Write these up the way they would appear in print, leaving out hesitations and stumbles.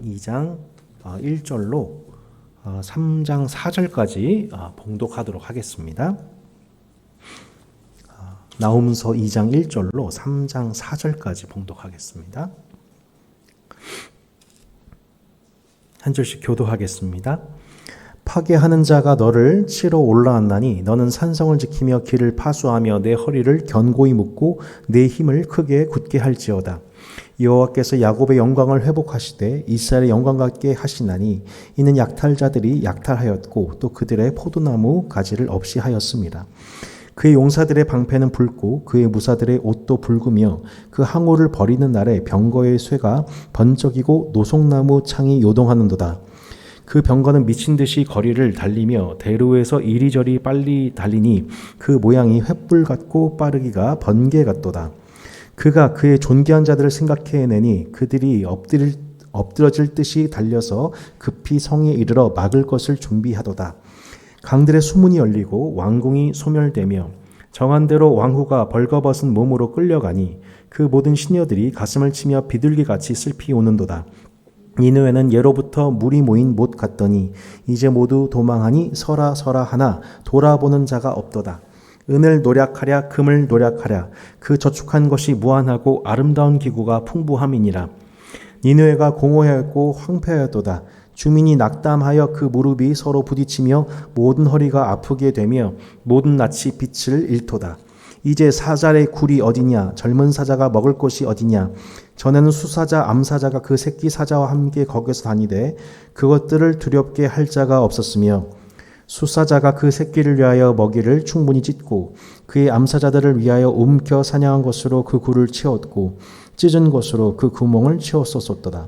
2장 1절로 3장 4절까지 봉독하도록 하겠습니다. 나홈서 2장 1절로 3장 4절까지 봉독하겠습니다. 한 절씩 교도하겠습니다. 파괴하는 자가 너를 치러 올라왔나니 너는 산성을 지키며 길을 파수하며 내 허리를 견고히 묶고 내 힘을 크게 굳게 할지어다. 여호와께서 야곱의 영광을 회복하시되 이스라엘의 영광 같게 하시나니 이는 약탈자들이 약탈하였고 또 그들의 포도나무 가지를 없이 하였습니다. 그의 용사들의 방패는 붉고 그의 무사들의 옷도 붉으며 그 항우를 버리는 날에 병거의 쇠가 번쩍이고 노송나무 창이 요동하는도다. 그 병거는 미친 듯이 거리를 달리며 대로에서 이리저리 빨리 달리니 그 모양이 횃불 같고 빠르기가 번개 같도다. 그가 그의 존귀한 자들을 생각해내니 그들이 엎드러질 듯이 달려서 급히 성에 이르러 막을 것을 준비하도다. 강들의 수문이 열리고 왕궁이 소멸되며 정한 대로 왕후가 벌거벗은 몸으로 끌려가니 그 모든 시녀들이 가슴을 치며 비둘기같이 슬피 오는도다. 니느웨는 예로부터 물이 모인 못 같더니 이제 모두 도망하니 서라 하나 돌아보는 자가 없도다. 은을 노략하랴 금을 노략하랴 그 저축한 것이 무한하고 아름다운 기구가 풍부함이니라. 니느웨가 공허하였고 황폐하였도다. 주민이 낙담하여 그 무릎이 서로 부딪히며 모든 허리가 아프게 되며 모든 낯이 빛을 잃도다. 이제 사자의 굴이 어디냐? 젊은 사자가 먹을 곳이 어디냐? 전에는 수사자 암사자가 그 새끼 사자와 함께 거기서 다니되 그것들을 두렵게 할 자가 없었으며 수사자가 그 새끼를 위하여 먹이를 충분히 찢고 그의 암사자들을 위하여 움켜 사냥한 것으로 그 굴을 채웠고 찢은 것으로 그 구멍을 채웠었도다.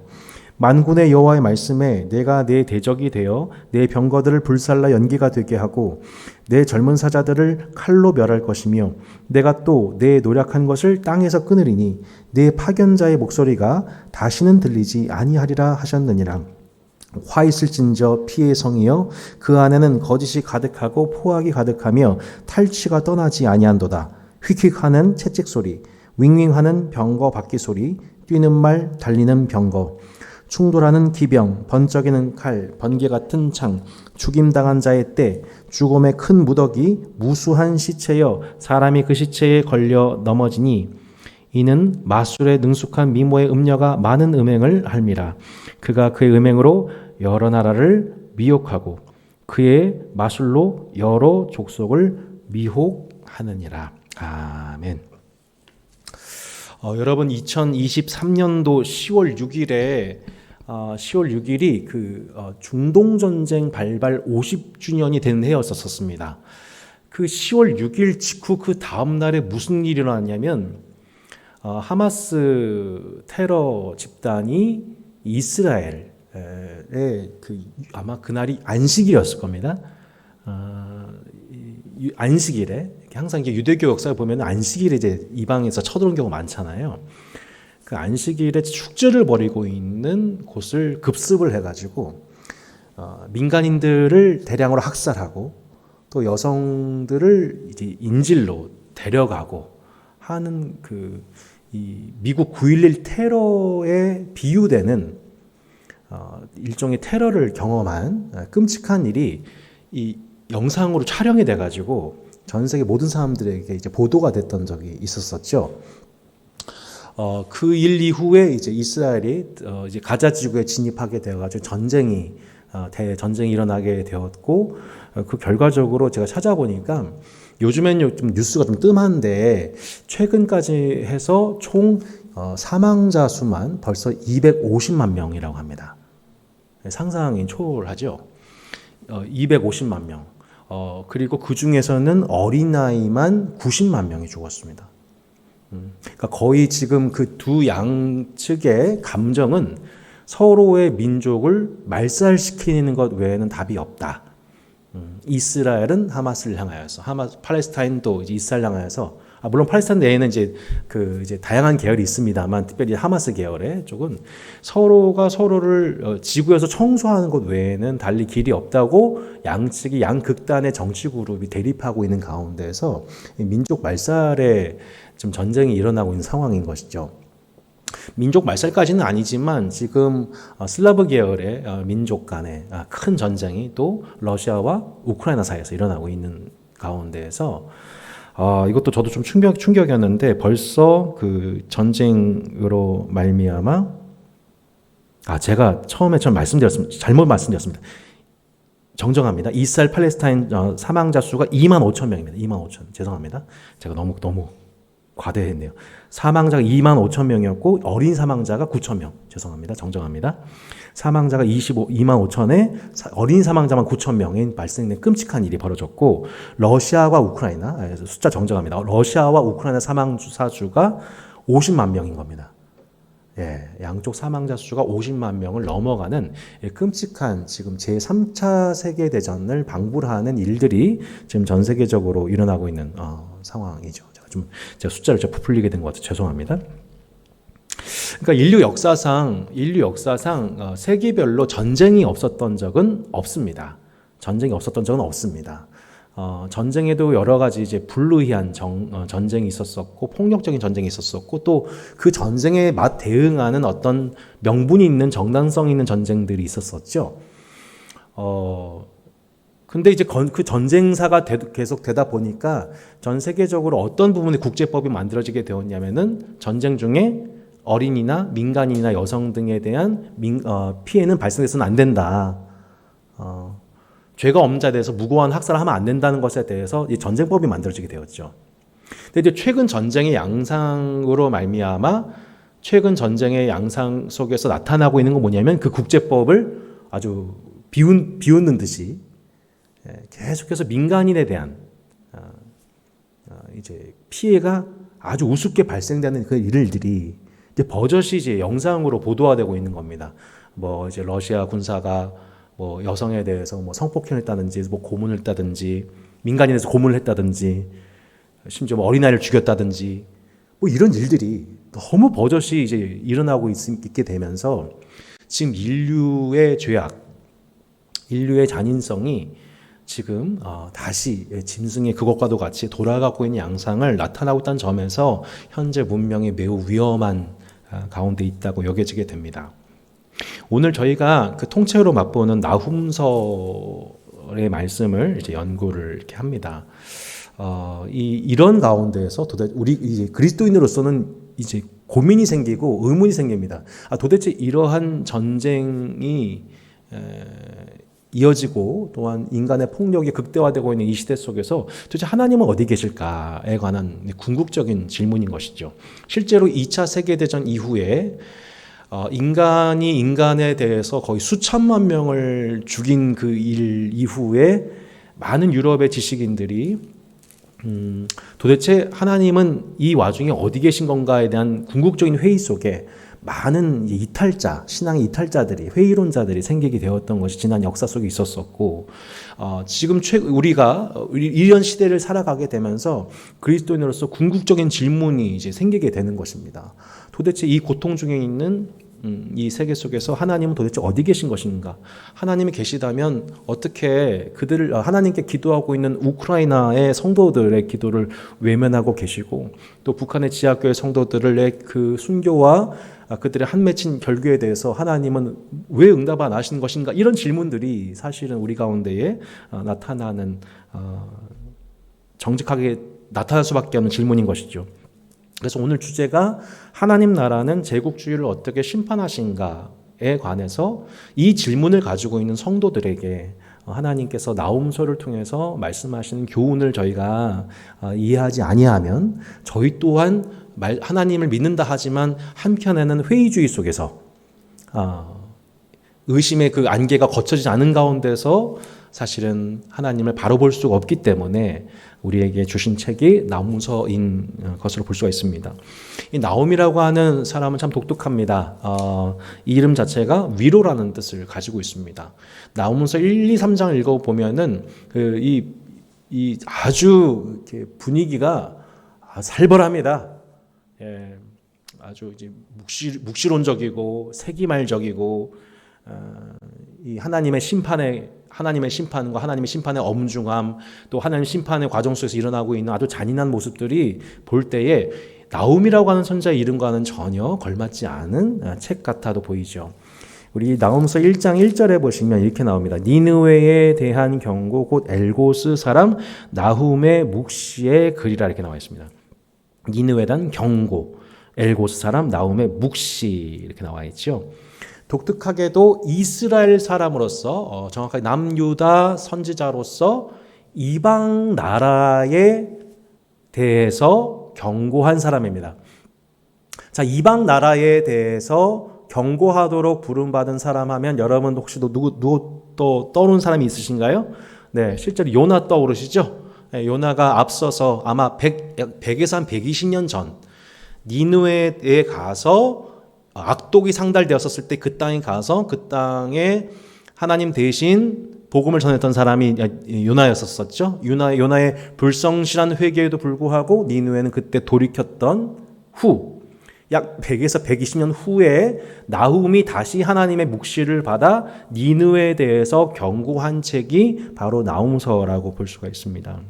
만군의 여호와의 말씀에 내가 내 대적이 되어 내 병거들을 불살라 연기가 되게 하고 내 젊은 사자들을 칼로 멸할 것이며 내가 또 내 노력한 것을 땅에서 끊으리니 내 파견자의 목소리가 다시는 들리지 아니하리라 하셨느니라. 화 있을진저 피의 성이여 그 안에는 거짓이 가득하고 포악이 가득하며 탈취가 떠나지 아니한도다. 휙휙하는 채찍 소리, 윙윙하는 병거 바퀴 소리, 뛰는 말, 달리는 병거, 충돌하는 기병, 번쩍이는 칼, 번개 같은 창, 죽임당한 자의 때, 죽음의 큰 무더기, 무수한 시체여 사람이 그 시체에 걸려 넘어지니 이는 마술에 능숙한 미모의 음녀가 많은 음행을 할미라. 그가 그의 음행으로 여러 나라를 미혹하고 그의 마술로 여러 족속을 미혹하느니라. 아멘. 여러분 2023년도 10월 6일이 그 중동전쟁 발발 50주년이 된 해였었습니다. 그 10월 6일 직후 그 다음 날에 무슨 일이 일어났냐면 하마스 테러 집단이 이스라엘에 아마 그날이 안식일이었을 겁니다. 안식일에 항상 이게 유대교 역사를 보면 안식일에 이제 이방에서 쳐들어온 경우가 많잖아요. 그 안식일에 축제를 벌이고 있는 곳을 급습을 해가지고 민간인들을 대량으로 학살하고 또 여성들을 이제 인질로 데려가고 하는 이 미국 9.11 테러에 비유되는 일종의 테러를 경험한 끔찍한 일이 이 영상으로 촬영이 돼가지고 전 세계 모든 사람들에게 이제 보도가 됐던 적이 있었었죠. 그 일 이후에 이제 이스라엘이 이제 가자 지구에 진입하게 되어가지고 대전쟁이 일어나게 되었고 그 결과적으로 제가 찾아보니까 요즘엔 좀 뉴스가 좀 뜸한데 최근까지 해서 총 사망자 수만 벌써 250만 명이라고 합니다. 상상이 초월하죠. 250만 명. 그리고 그 중에서는 어린아이만 90만 명이 죽었습니다. 그러니까 거의 지금 그 두 양측의 감정은 서로의 민족을 말살시키는 것 외에는 답이 없다. 이스라엘은 하마스를 향하여서, 팔레스타인도 이제 이스라엘 향하여서, 물론 팔레스타인 내에는 이제 다양한 계열이 있습니다만, 특별히 하마스 계열의 쪽은 서로가 서로를 지구에서 청소하는 것 외에는 달리 길이 없다고 양측이 양극단의 정치 그룹이 대립하고 있는 가운데서 민족 말살의 좀 전쟁이 일어나고 있는 상황인 것이죠. 민족 말살까지는 아니지만 지금 슬라브 계열의 민족 간의 큰 전쟁이 또 러시아와 우크라이나 사이에서 일어나고 있는 가운데에서 이것도 저도 좀 충격이었는데 벌써 그 전쟁으로 말미암아 제가 처음에 잘못 말씀드렸습니다. 정정합니다. 이스라엘 팔레스타인 사망자 수가 2만 5천 명입니다. 2만 5천. 죄송합니다. 제가 너무 과대했네요. 사망자가 2만 5천 명이었고 어린 사망자가 9천 명. 죄송합니다. 정정합니다. 사망자가 2만 5천에 어린 사망자만 9천 명인 발생된 끔찍한 일이 벌어졌고 러시아와 우크라이나 숫자 정정합니다. 러시아와 우크라이나 사망자 수가 50만 명인 겁니다. 양쪽 사망자 수가 50만 명을 넘어가는 끔찍한 지금 제3차 세계대전을 방불하는 일들이 지금 전 세계적으로 일어나고 있는 상황이죠. 제가 숫자를 좀 부풀리게 된 것 같아요. 죄송합니다. 그러니까 인류 역사상 세계별로 전쟁이 없었던 적은 없습니다. 전쟁에도 여러 가지 이제 불루희한 전쟁이 있었었고 폭력적인 전쟁이 있었었고 또 그 전쟁에 대응하는 어떤 명분이 있는 정당성 있는 전쟁들이 있었었죠. 근데 이제 그 전쟁사가 계속 되다 보니까 전 세계적으로 어떤 부분에 국제법이 만들어지게 되었냐면은 전쟁 중에 어린이나 민간인이나 여성 등에 대한 피해는 발생해서는 안 된다. 죄가 없는 자에 대해서 무고한 학살을 하면 안 된다는 것에 대해서 이 전쟁법이 만들어지게 되었죠. 근데 이제 최근 전쟁의 양상으로 말미암아 최근 전쟁의 양상 속에서 나타나고 있는 건 뭐냐면 그 국제법을 아주 비웃는 듯이 계속해서 민간인에 대한 이제 피해가 아주 우습게 발생되는 그 일들이 이제 버젓이 이제 영상으로 보도화되고 있는 겁니다. 뭐 이제 러시아 군사가 뭐 여성에 대해서 뭐 성폭행을 했다든지 뭐 고문을 했다든지 민간인에서 고문을 했다든지 심지어 뭐 어린아이를 죽였다든지 뭐 이런 일들이 너무 버젓이 이제 일어나고 있게 되면서 지금 인류의 죄악, 인류의 잔인성이 지금 다시 짐승의 그것과도 같이 돌아가고 있는 양상을 나타나고 있다는 점에서 현재 문명이 매우 위험한 가운데 있다고 여겨지게 됩니다. 오늘 저희가 그 통째로 맛보는 나훔서의 말씀을 이제 연구를 이렇게 합니다. 이런 가운데에서 도대체 우리 이제 그리스도인으로서는 이제 고민이 생기고 의문이 생깁니다. 도대체 이러한 전쟁이 이어지고 또한 인간의 폭력이 극대화되고 있는 이 시대 속에서 도대체 하나님은 어디 계실까에 관한 궁극적인 질문인 것이죠. 실제로 2차 세계대전 이후에 인간이 인간에 대해서 거의 수천만 명을 죽인 그 일 이후에 많은 유럽의 지식인들이 도대체 하나님은 이 와중에 어디 계신 건가에 대한 궁극적인 회의 속에 많은 이탈자, 신앙의 이탈자들이, 회의론자들이 생기게 되었던 것이 지난 역사 속에 있었었고, 지금 우리가 이런 시대를 살아가게 되면서 그리스도인으로서 궁극적인 질문이 이제 생기게 되는 것입니다. 도대체 이 고통 중에 있는 이 세계 속에서 하나님은 도대체 어디 계신 것인가? 하나님이 계시다면 어떻게 하나님께 기도하고 있는 우크라이나의 성도들의 기도를 외면하고 계시고 또 북한의 지하교회 성도들의 그 순교와 그들의 한 맺힌 결교에 대해서 하나님은 왜 응답 안 하시는 것인가? 이런 질문들이 사실은 우리 가운데에 나타나는 정직하게 나타날 수밖에 없는 질문인 것이죠. 그래서 오늘 주제가 하나님 나라는 제국주의를 어떻게 심판하신가에 관해서 이 질문을 가지고 있는 성도들에게 하나님께서 나훔서를 통해서 말씀하시는 교훈을 저희가 이해하지 아니하면 저희 또한 하나님을 믿는다 하지만 한편에는 회의주의 속에서 의심의 그 안개가 거쳐지지 않은 가운데서 사실은 하나님을 바로 볼 수가 없기 때문에 우리에게 주신 책이 나훔서인 것으로 볼 수가 있습니다. 이 나홈이라고 하는 사람은 참 독특합니다. 이 이름 자체가 위로라는 뜻을 가지고 있습니다. 나훔서 1, 2, 3장을 읽어보면은 이 아주 이렇게 분위기가 살벌합니다. 예, 아주 이제 묵시론적이고 세기말적이고 이 하나님의 심판과 하나님의 심판의 엄중함 또 하나님 심판의 과정 속에서 일어나고 있는 아주 잔인한 모습들이 볼 때에 나훔이라고 하는 선자의 이름과는 전혀 걸맞지 않은 책 같아도 보이죠. 우리 나훔서 1장 1절에 보시면 이렇게 나옵니다. 니느웨에 대한 경고 곧 엘고스 사람 나훔의 묵시의 글이라 이렇게 나와 있습니다. 니느웨에 대한 경고, 엘고스 사람 나훔의 묵시 이렇게 나와 있죠. 독특하게도 이스라엘 사람으로서 정확하게 남유다 선지자로서 이방 나라에 대해서 경고한 사람입니다. 자, 이방 나라에 대해서 경고하도록 부름받은 사람 하면 여러분 혹시 누구 또 떠오르는 사람이 있으신가요? 네, 실제로 요나 떠오르시죠? 네, 요나가 앞서서 아마 100에서 한 120년 전 니느웨에 가서 악독이 상달되었을 때 그 땅에 가서 그 땅에 하나님 대신 복음을 전했던 사람이 요나였었죠. 요나의 불성실한 회개에도 불구하고 니느웨는 그때 돌이켰던 후, 약 100에서 120년 후에 나훔이 다시 하나님의 묵시를 받아 니느웨에 대해서 경고한 책이 바로 나훔서라고 볼 수가 있습니다.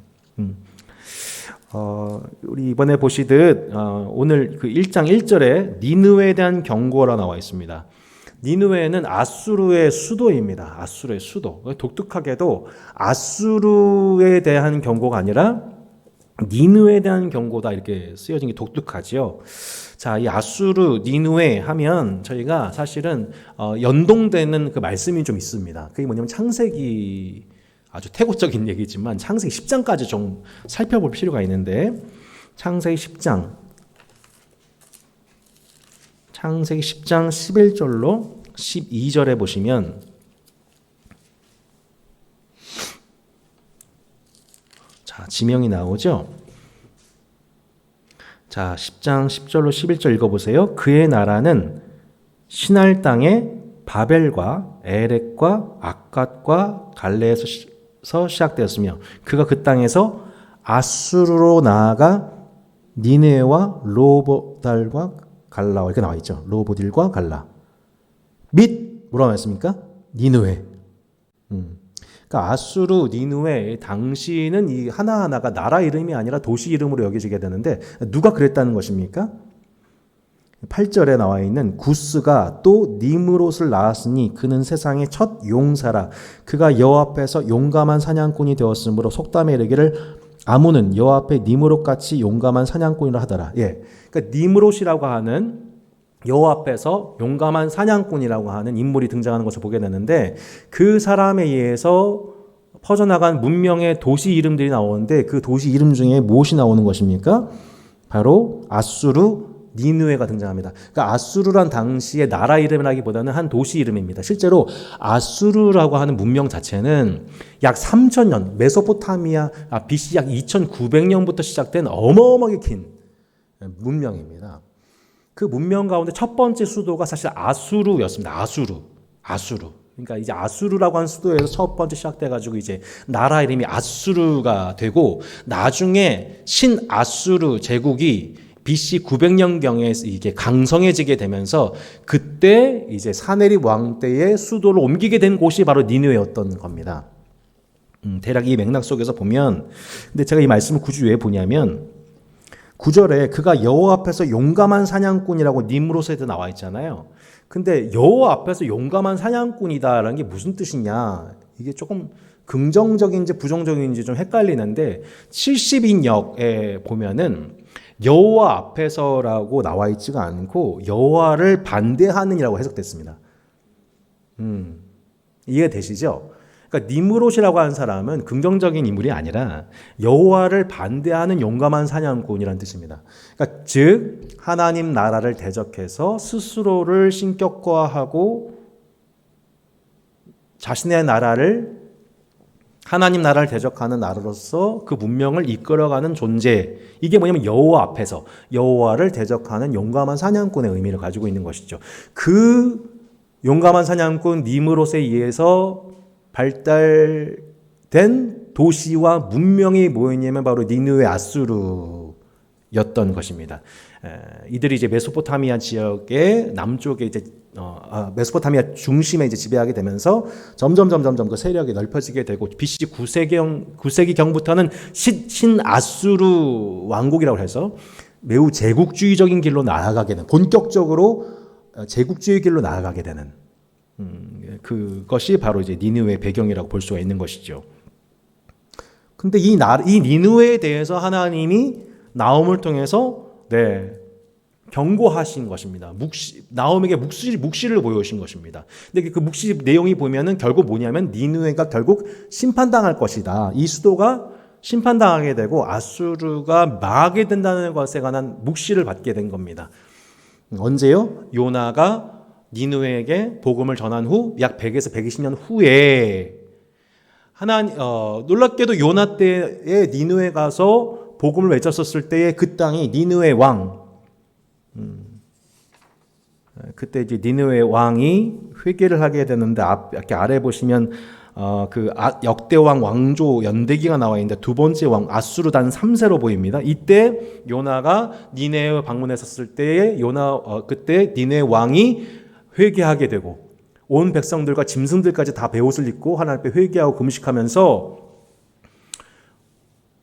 우리 이번에 보시듯 오늘 그 1장 1절에 니느웨에 대한 경고라 나와 있습니다. 니느웨는 아수르의 수도입니다. 아수르의 수도. 독특하게도 아수르에 대한 경고가 아니라 니느웨에 대한 경고다 이렇게 쓰여진 게 독특하지요. 자, 이 아수르, 니느웨 하면 저희가 사실은 연동되는 그 말씀이 좀 있습니다. 그게 뭐냐면 창세기 아주 태고적인 얘기지만 창세기 10장까지 좀 살펴볼 필요가 있는데 창세기 10장 11절로 12절에 보시면 자, 지명이 나오죠. 자, 10장 10절로 11절 읽어보세요. 그의 나라는 시날 땅에 바벨과 에렉과 악갓과 갈레에서 시작되었으며 그가 그 땅에서 아수르로 나아가 니네와 로보달과 갈라와 이렇게 나와 있죠. 로보딜과 갈라 및 뭐라고 했습니까? 니느웨. 그러니까 아수르, 니느웨 당시는 이 하나하나가 나라 이름이 아니라 도시 이름으로 여겨지게 되는데 누가 그랬다는 것입니까? 8절에 나와 있는 구스가 또 니므롯을 낳았으니 그는 세상의 첫 용사라. 그가 여호와 앞에서 용감한 사냥꾼이 되었으므로 속담에 이르기를 아문은 여호와 앞에 니므롯같이 용감한 사냥꾼이라 하더라. 예, 그러니까 니므롯이라고 하는 여호와 앞에서 용감한 사냥꾼이라고 하는 인물이 등장하는 것을 보게 되는데 그 사람에 의해서 퍼져나간 문명의 도시 이름들이 나오는데 그 도시 이름 중에 무엇이 나오는 것입니까? 바로 아수르, 니느웨가 등장합니다. 그러니까 아수르란 당시의 나라 이름이라기보다는 한 도시 이름입니다. 실제로 아수르라고 하는 문명 자체는 약 3,000년, 메소포타미아 BC 약 2,900년부터 시작된 어마어마하게 긴 문명입니다. 그 문명 가운데 첫 번째 수도가 사실 아수르였습니다. 아수르. 그러니까 이제 아수르라고 하는 수도에서 첫 번째 시작돼가지고 이제 나라 이름이 아수르가 되고 나중에 신아수르 제국이 BC 900년경에 이게 강성해지게 되면서 그때 이제 사네립 왕 때의 수도를 옮기게 된 곳이 바로 니느웨였던 겁니다. 대략 이 맥락 속에서 보면 근데 제가 이 말씀을 굳이 왜 보냐면 9절에 그가 여호와 앞에서 용감한 사냥꾼이라고 니므롯에도 나와 있잖아요. 근데 여호와 앞에서 용감한 사냥꾼이다라는 게 무슨 뜻이냐? 이게 조금 긍정적인지 부정적인지 좀 헷갈리는데 70인역에 보면은 여호와 앞에서라고 나와 있지가 않고 여호와를 반대하는이라고 해석됐습니다. 이해되시죠? 그러니까 니므롯이라고 하는 사람은 긍정적인 인물이 아니라 여호와를 반대하는 용감한 사냥꾼이라는 뜻입니다. 그러니까 즉 하나님 나라를 대적해서 스스로를 신격화하고 자신의 나라를 하나님 나라를 대적하는 나라로서 그 문명을 이끌어가는 존재. 이게 뭐냐면 여호와 앞에서 여호와를 대적하는 용감한 사냥꾼의 의미를 가지고 있는 것이죠. 그 용감한 사냥꾼 니므롯에 의해서 발달된 도시와 문명이 뭐였냐면 바로 니느웨 아수르였던 것입니다. 이들이 이제 메소포타미아 지역의 남쪽에 이제 메소포타미아 중심에 이제 지배하게 되면서 점점 그 세력이 넓혀지게 되고 BC 9세기경부터는 신아수르 왕국이라고 해서 매우 제국주의적인 길로 나아가게 되는, 본격적으로 제국주의 길로 나아가게 되는 그것이 바로 이제 니느웨의 배경이라고 볼 수가 있는 것이죠. 근데 이 니느웨에 대해서 하나님이 나홈을 통해서 경고하신 것입니다. 나홈에게 묵시를 보여주신 것입니다. 근데 그 묵시 내용이 보면은 결국 뭐냐면 니느웨가 결국 심판당할 것이다. 이 수도가 심판당하게 되고 아수르가 망하게 된다는 것에 관한 묵시를 받게 된 겁니다. 언제요? 요나가 니느웨에게 복음을 전한 후 약 100에서 120년 후에 놀랍게도 요나 때에 니느웨 가서 복음을 외쳤었을 때에 그 땅이 니느웨 왕, 그때 이제 니느웨 왕이 회개를 하게 되는데 이렇게 아래 보시면 역대왕 왕조 연대기가 나와 있는데 두 번째 왕 아수르단 3세로 보입니다. 이때 요나가 니느웨 방문했었을 때에 그때 니느웨 왕이 회개하게 되고 온 백성들과 짐승들까지 다 베옷을 입고 하나님 앞에 회개하고 금식하면서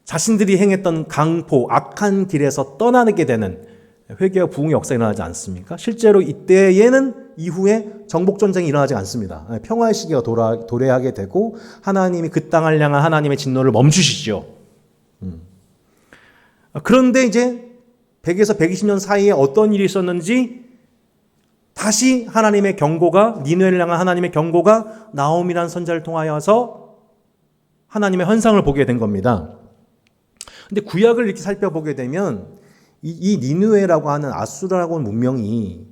자신들이 행했던 강포 악한 길에서 떠나게 되는 회개와 부흥의 역사가 일어나지 않습니까? 실제로 이때에는 이후에 정복전쟁이 일어나지 않습니다. 평화의 시기가 도래하게 되고 하나님이 그 땅을 향한 하나님의 진노를 멈추시죠. 그런데 이제 100에서 120년 사이에 어떤 일이 있었는지 다시 하나님의 경고가, 니느웨를 향한 하나님의 경고가 나홈이라는 선자를 통하여서 하나님의 현상을 보게 된 겁니다. 근데 구약을 이렇게 살펴보게 되면 이 니느웨라고 하는 아수르라고 하는 문명이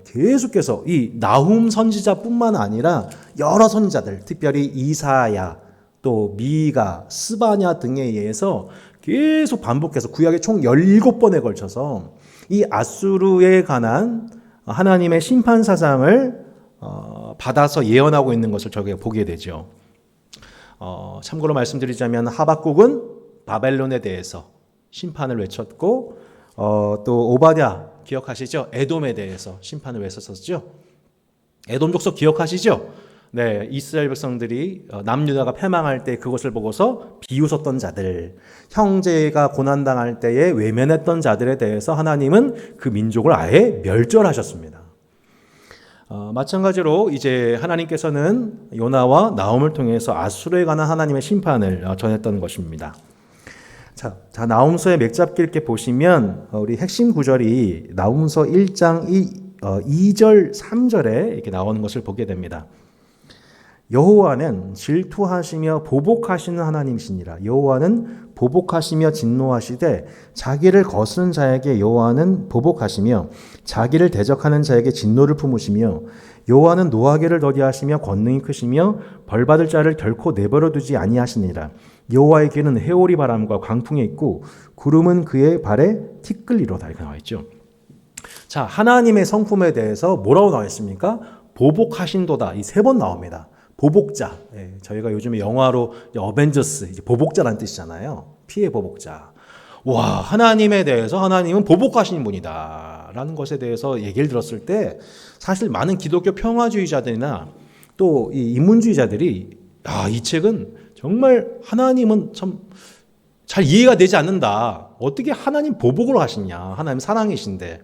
계속해서 이 나훔 선지자뿐만 아니라 여러 선지자들, 특별히 이사야, 또 미가, 스바냐 등에 의해서 계속 반복해서 구약의 총 17번에 걸쳐서 이 아수르에 관한 하나님의 심판 사상을 받아서 예언하고 있는 것을 저희가 보게 되죠. 참고로 말씀드리자면 하박국은 바벨론에 대해서 심판을 외쳤고 또 오바댜 기억하시죠? 에돔에 대해서 심판을 외쳤었죠. 에돔 족속 기억하시죠? 네, 이스라엘 백성들이 남유다가 패망할 때 그것을 보고서 비웃었던 자들, 형제가 고난당할 때에 외면했던 자들에 대해서 하나님은 그 민족을 아예 멸절하셨습니다. 마찬가지로 이제 하나님께서는 요나와 나홈을 통해서 아수르에 관한 하나님의 심판을 전했던 것입니다. 자, 나홈서의 맥잡기 이렇게 보시면 우리 핵심 구절이 나홈서 1장 2절 3절에 이렇게 나오는 것을 보게 됩니다. 여호와는 질투하시며 보복하시는 하나님이시니라. 여호와는 보복하시며 진노하시되 자기를 거스른 자에게 여호와는 보복하시며 자기를 대적하는 자에게 진노를 품으시며 여호와는 노하기를 더디하시며 권능이 크시며 벌받을 자를 결코 내버려 두지 아니하시니라. 여호와의 길은 해오리 바람과 광풍에 있고 구름은 그의 발에 티끌리로다. 이렇게 나와 있죠. 자, 하나님의 성품에 대해서 뭐라고 나와 있습니까? 보복하신도다. 이 3번 나옵니다. 보복자. 저희가 요즘에 영화로 어벤져스, 이제 보복자라는 뜻이잖아요. 피해 보복자. 와, 하나님에 대해서 하나님은 보복하신 분이다 라는 것에 대해서 얘기를 들었을 때 사실 많은 기독교 평화주의자들이나 또 이 인문주의자들이 이 책은 정말 하나님은 참 잘 이해가 되지 않는다. 어떻게 하나님 보복을 하시냐. 하나님 사랑이신데.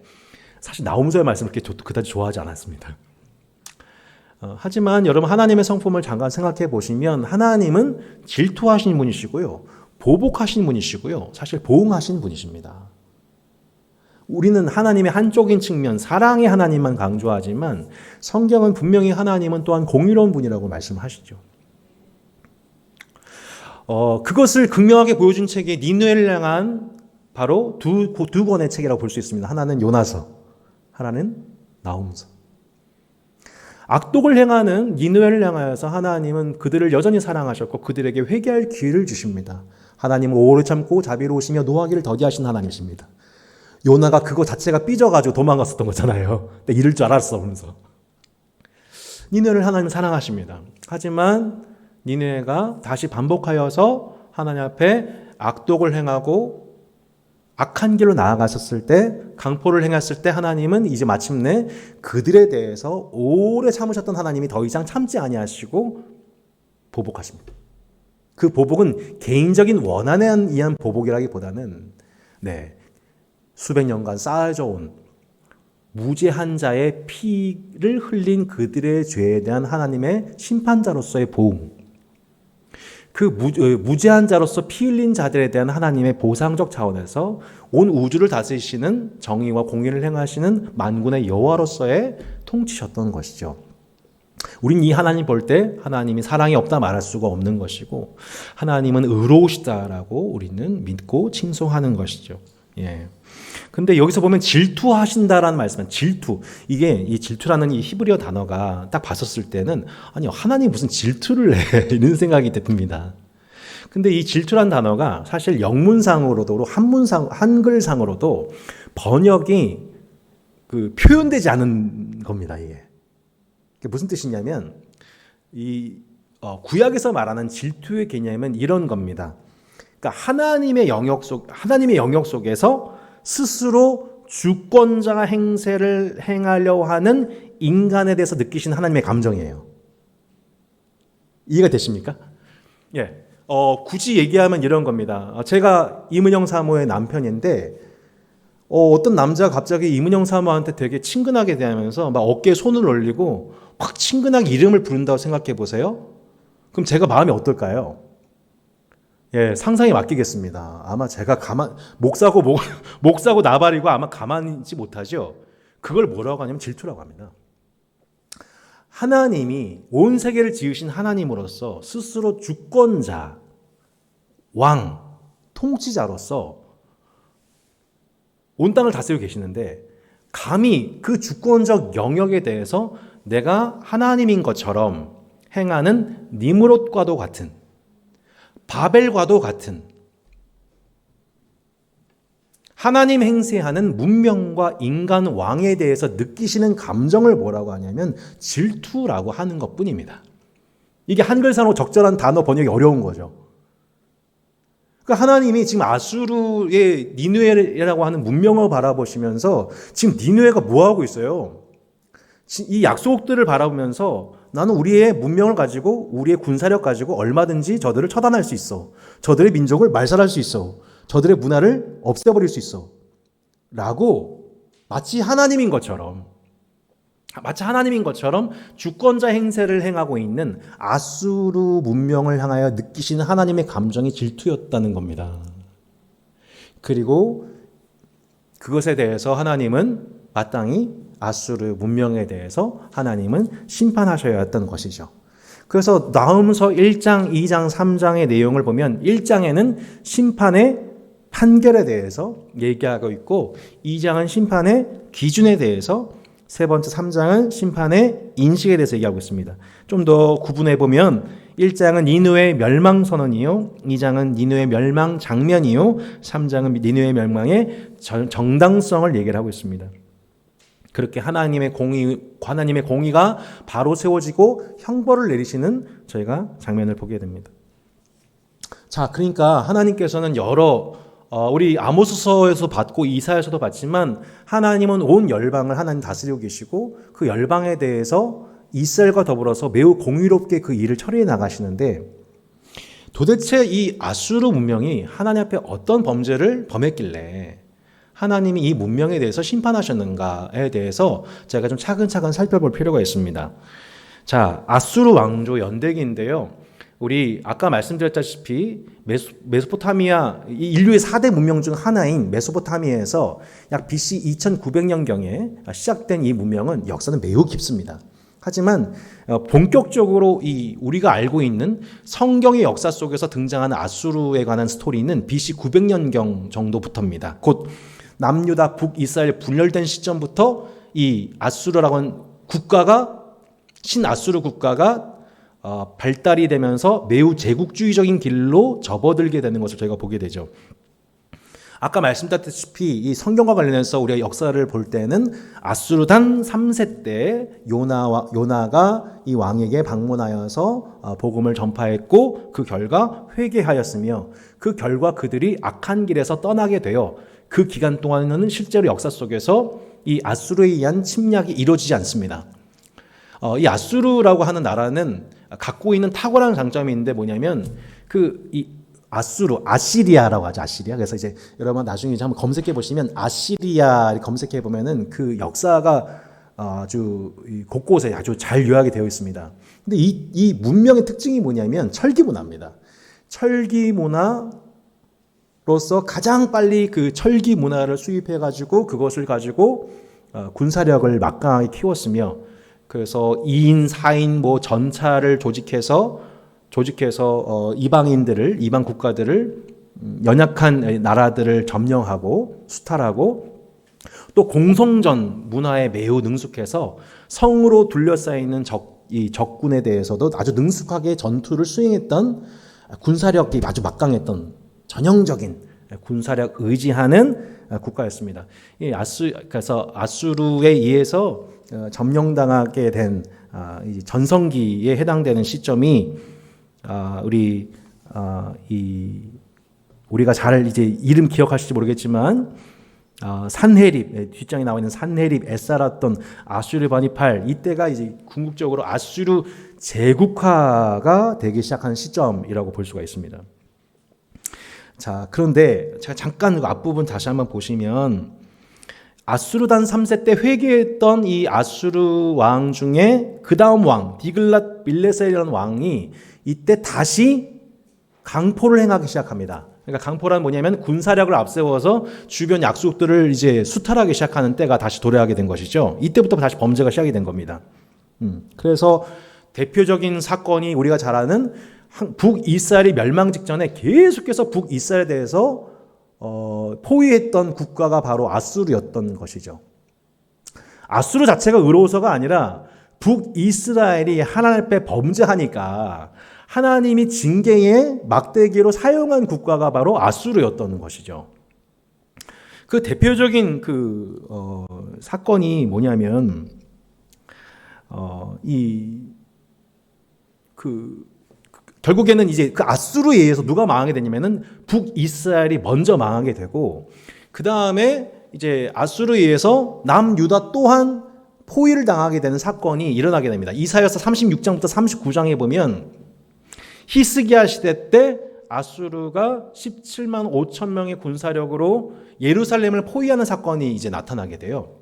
사실 나홈서의 말씀을 그렇게 그다지 좋아하지 않았습니다. 하지만 여러분 하나님의 성품을 잠깐 생각해 보시면 하나님은 질투하신 분이시고요. 보복하신 분이시고요. 사실 보응하신 분이십니다. 우리는 하나님의 한쪽인 측면, 사랑의 하나님만 강조하지만 성경은 분명히 하나님은 또한 공의로운 분이라고 말씀하시죠. 그것을 극명하게 보여준 책이 니느웨를 향한 바로 두 권의 책이라고 볼 수 있습니다. 하나는 요나서, 하나는 나홈서. 악독을 행하는 니느웨를 향하여서 하나님은 그들을 여전히 사랑하셨고 그들에게 회개할 기회를 주십니다. 하나님은 오래 참고 자비로우시며 노하기를 더디하신 하나님이십니다. 요나가 그거 자체가 삐져가지고 도망갔었던 거잖아요. 근데 이럴 줄 알았어 하면서. 니느웨를 하나님은 사랑하십니다. 하지만 니느웨가 다시 반복하여서 하나님 앞에 악독을 행하고 악한 길로 나아갔었을 때, 강포를 행했을 때 하나님은 이제 마침내 그들에 대해서 오래 참으셨던 하나님이 더 이상 참지 아니하시고 보복하십니다. 그 보복은 개인적인 원한에 의한 보복이라기보다는 수백 년간 쌓여져 온 무죄한 자의 피를 흘린 그들의 죄에 대한 하나님의 심판자로서의 보응, 그 무죄한 자로서 피 흘린 자들에 대한 하나님의 보상적 차원에서 온 우주를 다스리시는 정의와 공의를 행하시는 만군의 여호와로서의 통치셨던 것이죠. 우린 이 하나님 볼 때 하나님이 사랑이 없다 말할 수가 없는 것이고 하나님은 의로우시다라고 우리는 믿고 칭송하는 것이죠. 예. 근데 여기서 보면 질투하신다라는 말씀은 질투. 이 질투라는 이 히브리어 단어가 딱 봤었을 때는 아니 하나님 무슨 질투를 해 이런 생각이 듭니다. 근데 이 질투란 단어가 사실 영문상으로도 한글상으로도 번역이 표현되지 않은 겁니다. 이게 무슨 뜻이냐면 구약에서 말하는 질투의 개념은 이런 겁니다. 그러니까 하나님의 영역 속에서 스스로 주권자 행세를 행하려 하는 인간에 대해서 느끼시는 하나님의 감정이에요. 이해가 되십니까? 예. 굳이 얘기하면 이런 겁니다. 제가 이문영 사모의 남편인데 어떤 남자가 갑자기 이문영 사모한테 되게 친근하게 대하면서 막 어깨에 손을 올리고 확 친근하게 이름을 부른다고 생각해 보세요. 그럼 제가 마음이 어떨까요? 예, 상상에 맡기겠습니다. 아마 제가 목 사고 나발이고 아마 가만히 있지 못하죠. 그걸 뭐라고 하냐면 질투라고 합니다. 하나님이 온 세계를 지으신 하나님으로서 스스로 주권자, 왕, 통치자로서 온 땅을 다스리고 계시는데 감히 그 주권적 영역에 대해서 내가 하나님인 것처럼 행하는 니므롯과도 같은, 바벨과도 같은 하나님 행세하는 문명과 인간 왕에 대해서 느끼시는 감정을 뭐라고 하냐면 질투라고 하는 것뿐입니다. 이게 한글상으로 적절한 단어 번역이 어려운 거죠. 그러니까 하나님이 지금 아수르의 니느웨라고 하는 문명을 바라보시면서 지금 니느웨가 뭐 하고 있어요? 이 약속들을 바라보면서 나는 우리의 문명을 가지고 우리의 군사력 가지고 얼마든지 저들을 처단할 수 있어. 저들의 민족을 말살할 수 있어. 저들의 문화를 없애버릴 수 있어. 라고 마치 하나님인 것처럼 주권자 행세를 행하고 있는 아수르 문명을 향하여 느끼시는 하나님의 감정이 질투였다는 겁니다. 그리고 그것에 대해서 하나님은 마땅히 아수르 문명에 대해서 하나님은 심판하셔야 했던 것이죠. 그래서 나훔서 1장, 2장, 3장의 내용을 보면 1장에는 심판의 판결에 대해서 얘기하고 있고 2장은 심판의 기준에 대해서 세 번째 3장은 심판의 인식에 대해서 얘기하고 있습니다. 좀 더 구분해 보면 1장은 니느웨 멸망 선언이요, 2장은 니느웨 멸망 장면이요, 3장은 니느웨 멸망의 정당성을 얘기를 하고 있습니다. 그렇게 하나님의 공의가 바로 세워지고 형벌을 내리시는 저희가 장면을 보게 됩니다. 자, 그러니까 하나님께서는 우리 아모스서에서 봤고 이사야서도 봤지만 하나님은 온 열방을 하나님 다스리고 계시고 그 열방에 대해서 이스라엘과 더불어서 매우 공의롭게 그 일을 처리해 나가시는데 도대체 이 아수르 문명이 하나님 앞에 어떤 범죄를 범했길래 하나님이 이 문명에 대해서 심판하셨는가에 대해서 제가 좀 차근차근 살펴볼 필요가 있습니다. 자, 아수르 왕조 연대기인데요. 우리 아까 말씀드렸다시피 메소포타미아, 인류의 4대 문명 중 하나인 메소포타미아에서 약 BC 2900년경에 시작된 이 문명은 역사는 매우 깊습니다. 하지만 본격적으로 우리가 알고 있는 성경의 역사 속에서 등장하는 아수르에 관한 스토리는 BC 900년경 정도부터입니다. 곧 남유다 북이스라엘 분열된 시점부터 이 아수르라고 하는 신아수르 국가가 발달이 되면서 매우 제국주의적인 길로 접어들게 되는 것을 저희가 보게 되죠. 아까 말씀드렸다시피 이 성경과 관련해서 우리가 역사를 볼 때는 아수르단 3세 때 요나가 이 왕에게 방문하여서 복음을 전파했고 그 결과 회개하였으며 그 결과 그들이 악한 길에서 떠나게 되어 그 기간 동안에는 실제로 역사 속에서 이 아수르에 의한 침략이 이루어지지 않습니다. 이 아수르라고 하는 나라는 갖고 있는 탁월한 장점이 있는데 뭐냐면 이 아시리아라고 하죠. 아시리아. 그래서 이제 여러분 나중에 한번 검색해 보시면 아시리아 검색해 보면은 그 역사가 아주 곳곳에 아주 잘 요약이 되어 있습니다. 근데 이 문명의 특징이 뭐냐면 철기 문화입니다. 철기 문화로서 가장 빨리 그 철기 문화를 수입해 가지고 그것을 가지고 군사력을 막강하게 키웠으며, 그래서 2인, 4인 뭐 전차를 조직해서 이방 국가들을 연약한 나라들을 점령하고 수탈하고, 또 공성전 문화에 매우 능숙해서 성으로 둘러싸이는 이 적군에 대해서도 아주 능숙하게 전투를 수행했던, 군사력이 아주 막강했던 전형적인 군사력 의지하는 국가였습니다. 그래서 아수르에 의해서 점령당하게 된 전성기에 해당되는 시점이 우리가 잘 이제 이름 기억하실지 모르겠지만 산헤립, 뒷장에 나와 있는 산헤립, 에사랐던 아수르바니팔, 이때가 이제 궁극적으로 아수르 제국화가 되기 시작한 시점이라고 볼 수가 있습니다. 자, 그런데 제가 잠깐 그 앞부분 다시 한번 보시면 아수르단 3세 때 회개했던 이 아수르 왕 중에 그 다음 왕 디글랏 빌레셀이라는 왕이 이때 다시 강포를 행하기 시작합니다. 그러니까 강포란 뭐냐면 군사력을 앞세워서 주변 약속들을 이제 수탈하기 시작하는 때가 다시 도래하게 된 것이죠. 이때부터 다시 범죄가 시작이 된 겁니다. 그래서 대표적인 사건이 우리가 잘 아는 북이스라엘이 멸망 직전에 계속해서 북이스라엘에 대해서 포위했던 국가가 바로 아수르였던 것이죠. 아수르 자체가 의로워서가 아니라 북이스라엘이 하나님 앞에 범죄하니까 하나님이 징계의 막대기로 사용한 국가가 바로 아수르였던 것이죠. 그 대표적인 사건이 뭐냐면 결국에는 이제 그 아수르에 의해서 누가 망하게 되냐면은 북이스라엘이 먼저 망하게 되고, 그 다음에 이제 아수르에 의해서 남유다 또한 포위를 당하게 되는 사건이 일어나게 됩니다. 이사야서 36장부터 39장에 보면 히스기야 시대 때 아수르가 17만 5천 명의 군사력으로 예루살렘을 포위하는 사건이 이제 나타나게 돼요.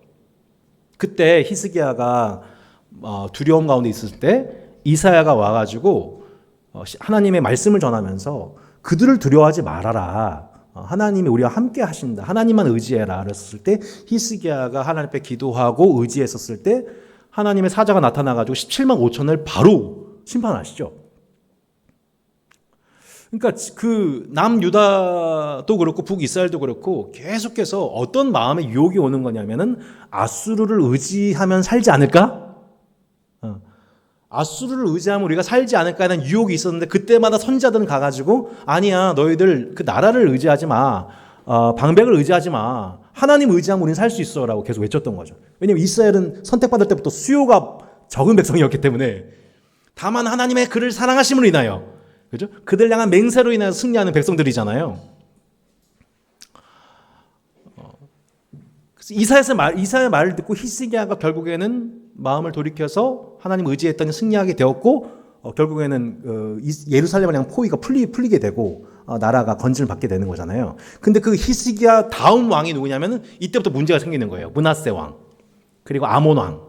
그때 히스기야가 두려움 가운데 있을 때 이사야가 와가지고 하나님의 말씀을 전하면서 그들을 두려워하지 말아라. 하나님이 우리와 함께 하신다. 하나님만 의지해라. 그랬을 때 히스기야가 하나님 앞에 기도하고 의지했었을 때 하나님의 사자가 나타나가지고 17만 5천을 바로 심판하시죠. 그러니까 그 남유다도 그렇고 북이스라엘도 그렇고 계속해서 어떤 마음의 유혹이 오는 거냐면은 아수르를 의지하면 살지 않을까? 아수르를 의지하면 우리가 살지 않을까라는 유혹이 있었는데, 그때마다 선지자들은 가가지고 아니야, 너희들 그 나라를 의지하지 마, 방백을 의지하지 마, 하나님 의지하면 우리는 살 수 있어라고 계속 외쳤던 거죠. 왜냐하면 이스라엘은 선택받을 때부터 수요가 적은 백성이었기 때문에, 다만 하나님의 그를 사랑하심으로 인하여, 그죠? 그들 향한 맹세로 인하여 승리하는 백성들이잖아요. 그래서 이사야의 말을 듣고 히스기야가 결국에는 마음을 돌이켜서 하나님 의지했더니 승리하게 되었고, 결국에는 예루살렘을 향한 포위가 풀리게 되고 나라가 건진을 받게 되는 거잖아요. 근데 그 히스기야 다음 왕이 누구냐면은 이때부터 문제가 생기는 거예요. 므낫세 왕, 그리고 아몬 왕.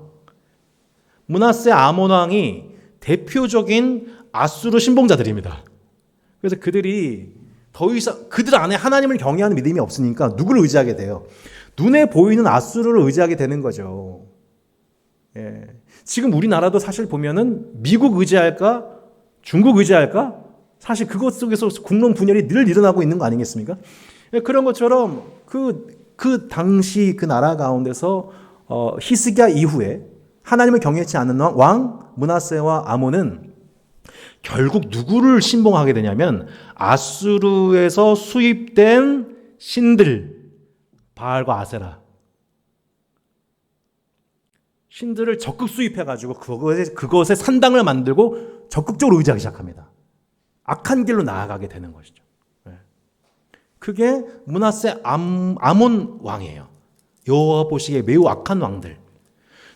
므낫세 아몬 왕이 대표적인 아수르 신봉자들입니다. 그래서 그들이 더 이상 그들 안에 하나님을 경외하는 믿음이 없으니까 누구를 의지하게 돼요? 눈에 보이는 아수르를 의지하게 되는 거죠. 예. 지금 우리나라도 사실 보면은 미국 의지할까? 중국 의지할까? 사실 그것 속에서 국론 분열이 늘 일어나고 있는 거 아니겠습니까? 예, 그런 것처럼 그 당시 그 나라 가운데서 히스기야 이후에 하나님을 경외치 않는 왕 므낫세와 아몬은 결국 누구를 신봉하게 되냐면 아수르에서 수입된 신들, 바알과 아세라, 신들을 적극 수입해가지고 그것에 산당을 만들고 적극적으로 의지하기 시작합니다. 악한 길로 나아가게 되는 것이죠. 그게 므낫세 아몬 왕이에요. 여호와 보시기에 매우 악한 왕들.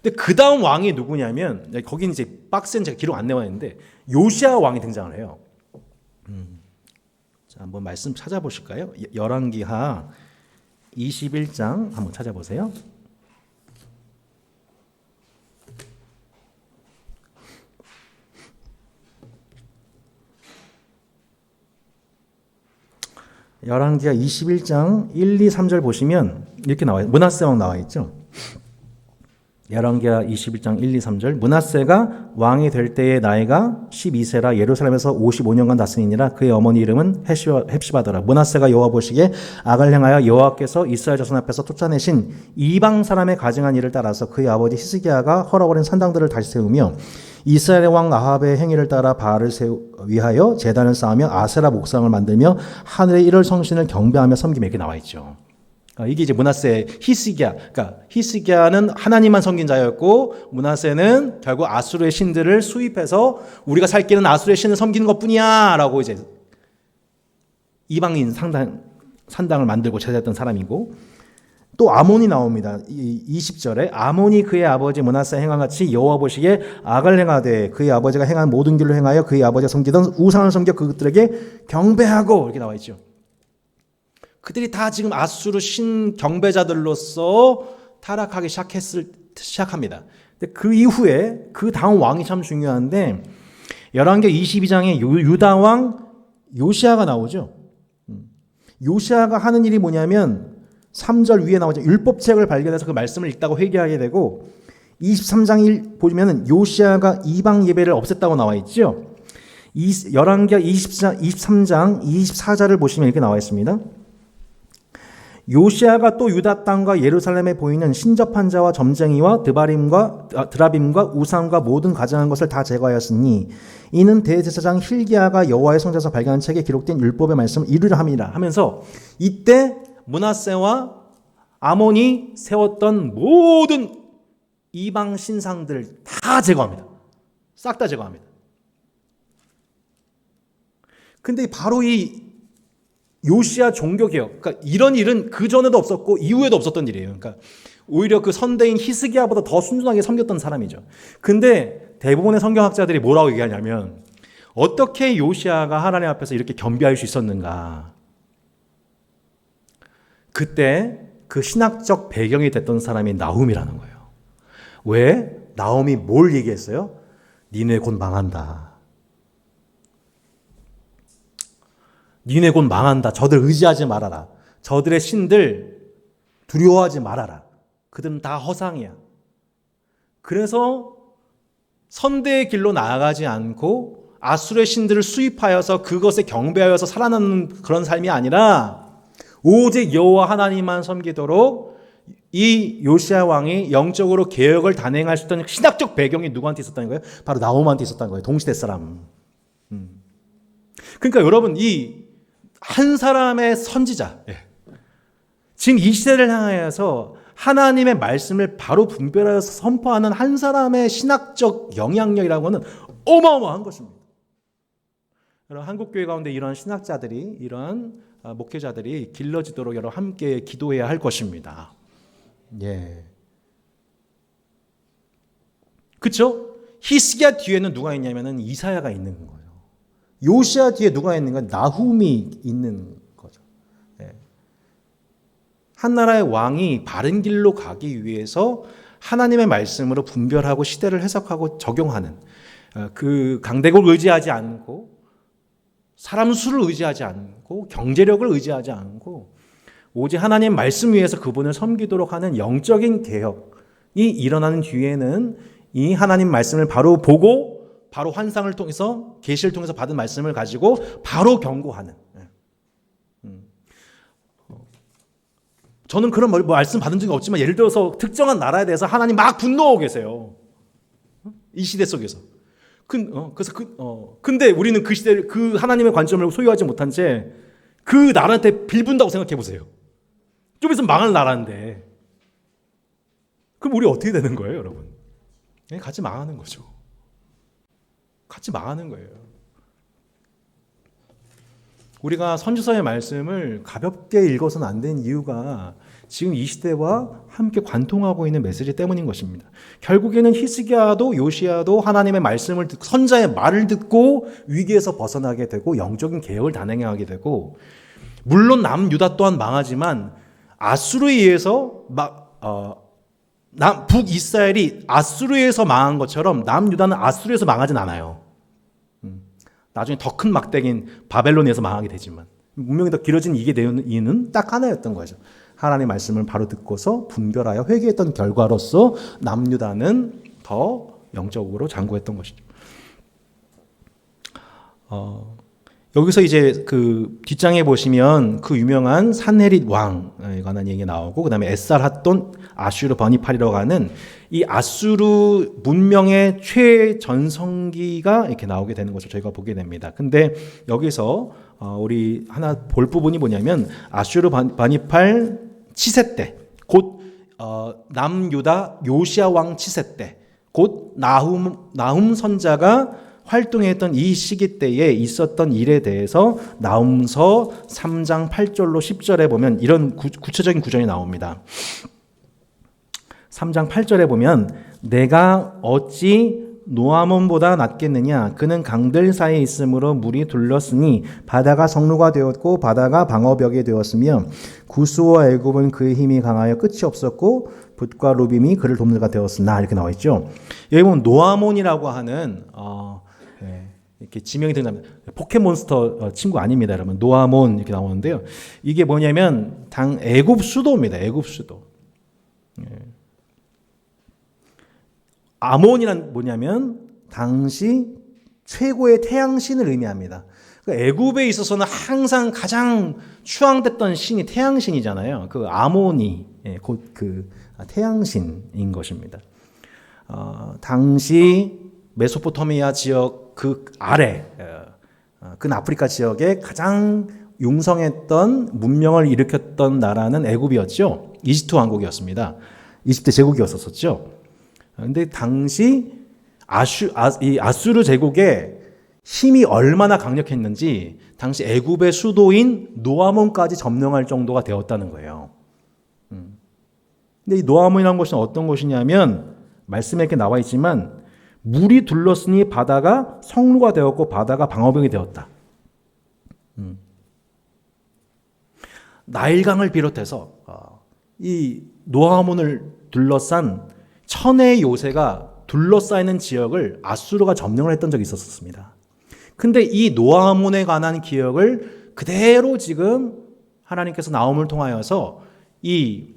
근데 그 다음 왕이 누구냐면, 거기는 이제 박스엔 제가 기록 안 내와 있는데 요시야 왕이 등장을 해요. 자, 한번 말씀 찾아보실까요? 열왕기하 21장 한번 찾아보세요. 열왕기하 21장 1, 2, 3절 보시면 이렇게 나와요. 므낫세 왕 나와 있죠. 열왕기하 21장 1, 2, 3절 므낫세가 왕이 될 때의 나이가 12세라 예루살렘에서 55년간 다스리니라. 그의 어머니 이름은 헵시바더라. 므낫세가 여호와 보시기에 악을 행하여 여호와께서 이스라엘 자손 앞에서 쫓아내신 이방 사람의 가증한 일을 따라서 그의 아버지 히스기야가 허락어린 산당들을 다시 세우며 이스라엘의 왕 아합의 행위를 따라 바알을 위하여 제단을 쌓으며 아세라 목상을 만들며 하늘의 일월 성신을 경배하며 섬기며 이렇게 나와 있죠. 이게 이제 므낫세 히스기야. 그러니까 히스기야는 하나님만 섬긴 자였고 므낫세는 결국 아수르의 신들을 수입해서 우리가 살 길은 아수르의 신을 섬기는 것뿐이야라고 이제 이방인 산당을 만들고 제사했던 사람이고, 또 아몬이 나옵니다. 20절에 아몬이 그의 아버지 므낫세 행한 같이 여호와 보시기에 악을 행하되 그의 아버지가 행한 모든 길로 행하여 그의 아버지가 섬기던 우상을 섬겨 그것들에게 경배하고 이렇게 나와 있죠. 그들이 다 지금 아수르 신 경배자들로서 타락하기 시작합니다. 근데 그 이후에 그 다음 왕이 참 중요한데 열왕기 22장에 유다 왕 요시아가 나오죠. 요시아가 하는 일이 뭐냐면 3절 위에 나오죠. 율법책을 발견해서 그 말씀을 읽다가 회개하게 되고 23장 보시면 요시아가 이방 예배를 없앴다고 나와 있죠. 열왕기하 23장 24절을 보시면 이렇게 나와 있습니다. 요시아가 또 유다 땅과 예루살렘에 보이는 신접한 자와 점쟁이와 드라빔과 우상과 모든 가증한 것을 다 제거하였으니 이는 대제사장 힐기야가 여호와의 성전에서 발견한 책에 기록된 율법의 말씀을 이루려 함이라 하면서 이때 므낫세와 아몬이 세웠던 모든 이방 신상들을 다 제거합니다. 싹 다 제거합니다. 근데 바로 이 요시아 종교개혁, 그러니까 이런 일은 그 전에도 없었고 이후에도 없었던 일이에요. 그러니까 오히려 그 선대인 히스기야보다 더 순전하게 섬겼던 사람이죠. 근데 대부분의 성경학자들이 뭐라고 얘기하냐면 어떻게 요시아가 하나님 앞에서 이렇게 겸비할 수 있었는가. 그때 그 신학적 배경이 됐던 사람이 나훔이라는 거예요. 왜? 나훔이 뭘 얘기했어요? 니네 곧 망한다. 니네 곧 망한다. 저들 의지하지 말아라. 저들의 신들 두려워하지 말아라. 그들은 다 허상이야. 그래서 선대의 길로 나아가지 않고 아수르의 신들을 수입하여서 그것에 경배하여서 살아남는 그런 삶이 아니라 오직 여호와 하나님만 섬기도록 이 요시아 왕이 영적으로 개혁을 단행할 수 있던 신학적 배경이 누구한테 있었다는 거예요? 바로 나홈한테 있었다는 거예요. 동시대 사람. 그러니까 여러분 이 한 사람의 선지자, 지금 이 시대를 향하여서 하나님의 말씀을 바로 분별하여서 선포하는 한 사람의 신학적 영향력이라고는 어마어마한 것입니다. 여러분 한국교회 가운데 이런 신학자들이, 이런 목회자들이 길러지도록 여러분 함께 기도해야 할 것입니다. 예. 그렇죠? 히스기야 뒤에는 누가 있냐면은 이사야가 있는 거예요. 요시아 뒤에 누가 있는가? 나훔이 있는 거죠. 예. 한 나라의 왕이 바른 길로 가기 위해서 하나님의 말씀으로 분별하고 시대를 해석하고 적용하는 그 강대국을 의지하지 않고 사람 수를 의지하지 않고 경제력을 의지하지 않고 오직 하나님 말씀 위에서 그분을 섬기도록 하는 영적인 개혁이 일어나는 뒤에는 이 하나님 말씀을 바로 보고 바로 환상을 통해서 계시를 통해서 받은 말씀을 가지고 바로 경고하는. 저는 그런 말씀 받은 적이 없지만 예를 들어서 특정한 나라에 대해서 하나님 막 분노하고 계세요. 이 시대 속에서. 근데 우리는 그 시대를 그 하나님의 관점을 소유하지 못한 채 그 나라한테 빌분다고 생각해 보세요. 좀 있으면 망할 나라인데. 그럼 우리 어떻게 되는 거예요, 여러분? 같이 망하는 거죠. 같이 망하는 거예요. 우리가 선지서의 말씀을 가볍게 읽어서는 안 되는 이유가 지금 이 시대와 함께 관통하고 있는 메시지 때문인 것입니다. 결국에는 히스기야도 요시야도 하나님의 말씀을 듣고 선자의 말을 듣고 위기에서 벗어나게 되고 영적인 개혁을 단행하게 되고, 물론 남유다 또한 망하지만 아수르에 의해서 북이스라엘이 아수르에 의해서 망한 것처럼 남유다는 아수르에서 망하진 않아요. 나중에 더 큰 막대기인 바벨론에서 망하게 되지만 문명이 더 길어진 이게 되는 이유는 딱 하나였던 거죠. 하나님의 말씀을 바로 듣고서 분별하여 회개했던 결과로서 남유다는 더 영적으로 장구했던 것이죠. 여기서 이제 그 뒷장에 보시면 그 유명한 산헤립 왕에 관한 얘기가 나오고, 그 다음에 에살핫돈 아슈르 버니팔이라고 하는 이 아수르 문명의 최전성기가 이렇게 나오게 되는 것을 저희가 보게 됩니다. 근데 여기서 우리 하나 볼 부분이 뭐냐면, 아슈르 버니팔 치세 때, 곧 남유다 요시야 왕 치세 때, 곧 나훔 선자가 활동했던 이 시기 때에 있었던 일에 대해서 나훔서 3장 8절로 10절에 보면 이런 구체적인 구절이 나옵니다. 3장 8절에 보면, 내가 어찌 노아몬보다 낫겠느냐? 그는 강들 사이에 있으므로 물이 둘렀으니 바다가 성루가 되었고 바다가 방어벽이 되었으며 구스와 애굽은 그의 힘이 강하여 끝이 없었고 붓과 루빔이 그를 돕는가 되었으나, 이렇게 나와 있죠. 여기 보면 노아몬이라고 하는 이렇게 지명이 등장합니다. 포켓몬스터 친구 아닙니다, 여러분. 노아몬 이렇게 나오는데요. 이게 뭐냐면 애굽 수도입니다. 애굽 수도. 아몬이란 뭐냐면 당시 최고의 태양신을 의미합니다. 애굽에 있어서는 항상 가장 추앙됐던 신이 태양신이잖아요. 그 아몬이 곧 그 태양신인 것입니다. 당시 메소포타미아 지역 그 아래, 아프리카 지역에 가장 융성했던 문명을 일으켰던 나라는 애굽이었죠. 이집트 왕국이었습니다. 이집트 제국이었었죠. 그런데 당시 아수르 제국의 힘이 얼마나 강력했는지 당시 애굽의 수도인 노아몬까지 점령할 정도가 되었다는 거예요. 근데 이 노아몬이라는 것은 어떤 것이냐면, 말씀에 이렇게 나와 있지만 물이 둘렀으니 바다가 성루가 되었고 바다가 방어벽이 되었다. 나일강을 비롯해서 이 노아몬을 둘러싼 천혜의 요새가 둘러싸이는 지역을 아수르가 점령을 했던 적이 있었습니다. 근데 이 노아몬에 관한 기억을 그대로 지금 하나님께서 나홈을 통하여서 이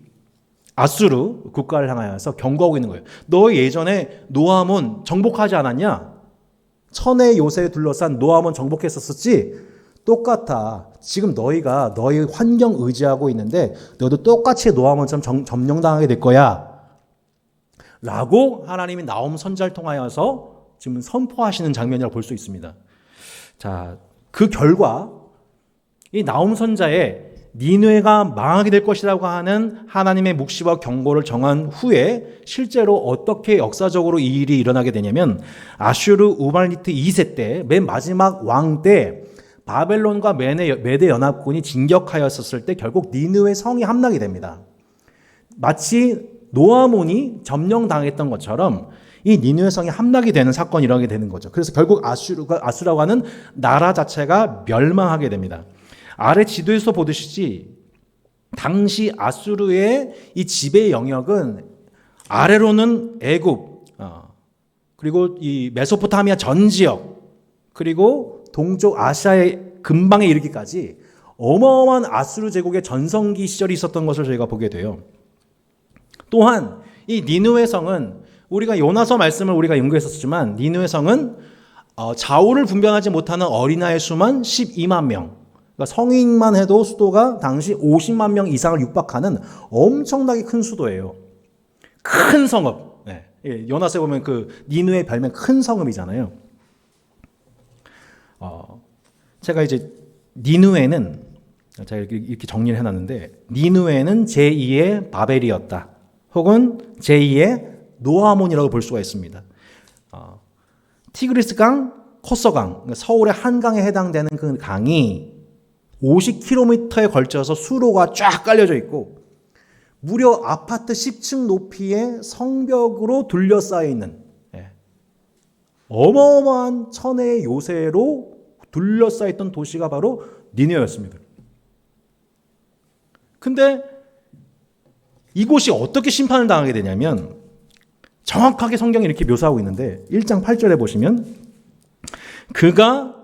아수르 국가를 향하여서 경고하고 있는 거예요. 너 예전에 노아몬 정복하지 않았냐? 천혜의 요새에 둘러싼 노아몬 정복했었지? 똑같아. 지금 너희가 너희 환경 의지하고 있는데 너도 똑같이 노아몬처럼 점령당하게 될 거야. 라고 하나님이 나홈 선자를 통하여서 지금 선포하시는 장면이라고 볼 수 있습니다. 자, 그 결과 이 나홈 선자의 니느웨가 망하게 될 것이라고 하는 하나님의 묵시와 경고를 정한 후에 실제로 어떻게 역사적으로 이 일이 일어나게 되냐면, 아슈르 우발리트 2세 때, 맨 마지막 왕 때 바벨론과 메대 연합군이 진격하였었을 때 결국 니느웨 성이 함락이 됩니다. 마치 노아몬이 점령당했던 것처럼 이 니느웨 성이 함락이 되는 사건이 일어나게 되는 거죠. 그래서 결국 아수라고 하는 나라 자체가 멸망하게 됩니다. 아래 지도에서 보듯이 당시 아수르의 이 지배 영역은 아래로는 애굽, 그리고 이 메소포타미아 전 지역, 그리고 동쪽 아시아의 근방에 이르기까지 어마어마한 아수르 제국의 전성기 시절이 있었던 것을 저희가 보게 돼요. 또한 이 니느웨 성은 우리가 요나서 말씀을 우리가 연구했었지만, 니느웨 성은 좌우를 분별하지 못하는 어린아이의 수만 12만 명, 그러니까 성인만 해도 수도가 당시 50만 명 이상을 육박하는 엄청나게 큰 수도예요. 큰 성읍. 네. 요나서에 보면 그 니느웨의 별명 큰 성읍이잖아요. 제가 이제 니느웨는 제가 이렇게 정리를 해놨는데, 니느웨는 제2의 바벨이었다. 혹은 제2의 노아몬이라고 볼 수가 있습니다. 티그리스강, 코서강, 서울의 한강에 해당되는 그 강이 50km에 걸쳐서 수로가 쫙 깔려져 있고, 무려 아파트 10층 높이의 성벽으로 둘러싸여 있는 어마어마한 천혜의 요새로 둘러싸여 있던 도시가 바로 니느웨였습니다. 근데 이곳이 어떻게 심판을 당하게 되냐면 정확하게 성경이 이렇게 묘사하고 있는데 1장 8절에 보시면 그가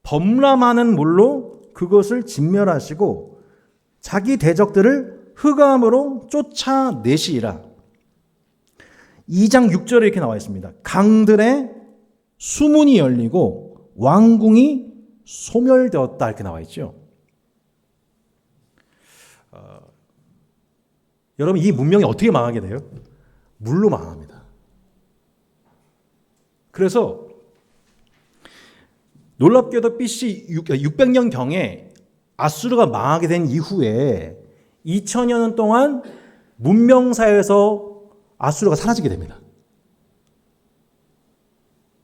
범람하는 물로 그것을 진멸하시고 자기 대적들을 흑암으로 쫓아내시리라. 2장 6절에 이렇게 나와 있습니다. 강들의 수문이 열리고 왕궁이 소멸되었다 이렇게 나와 있죠. 여러분 이 문명이 어떻게 망하게 돼요? 물로 망합니다. 그래서 놀랍게도 BC 600년경에 아수르가 망하게 된 이후에 2000여 년 동안 문명사에서 아수르가 사라지게 됩니다.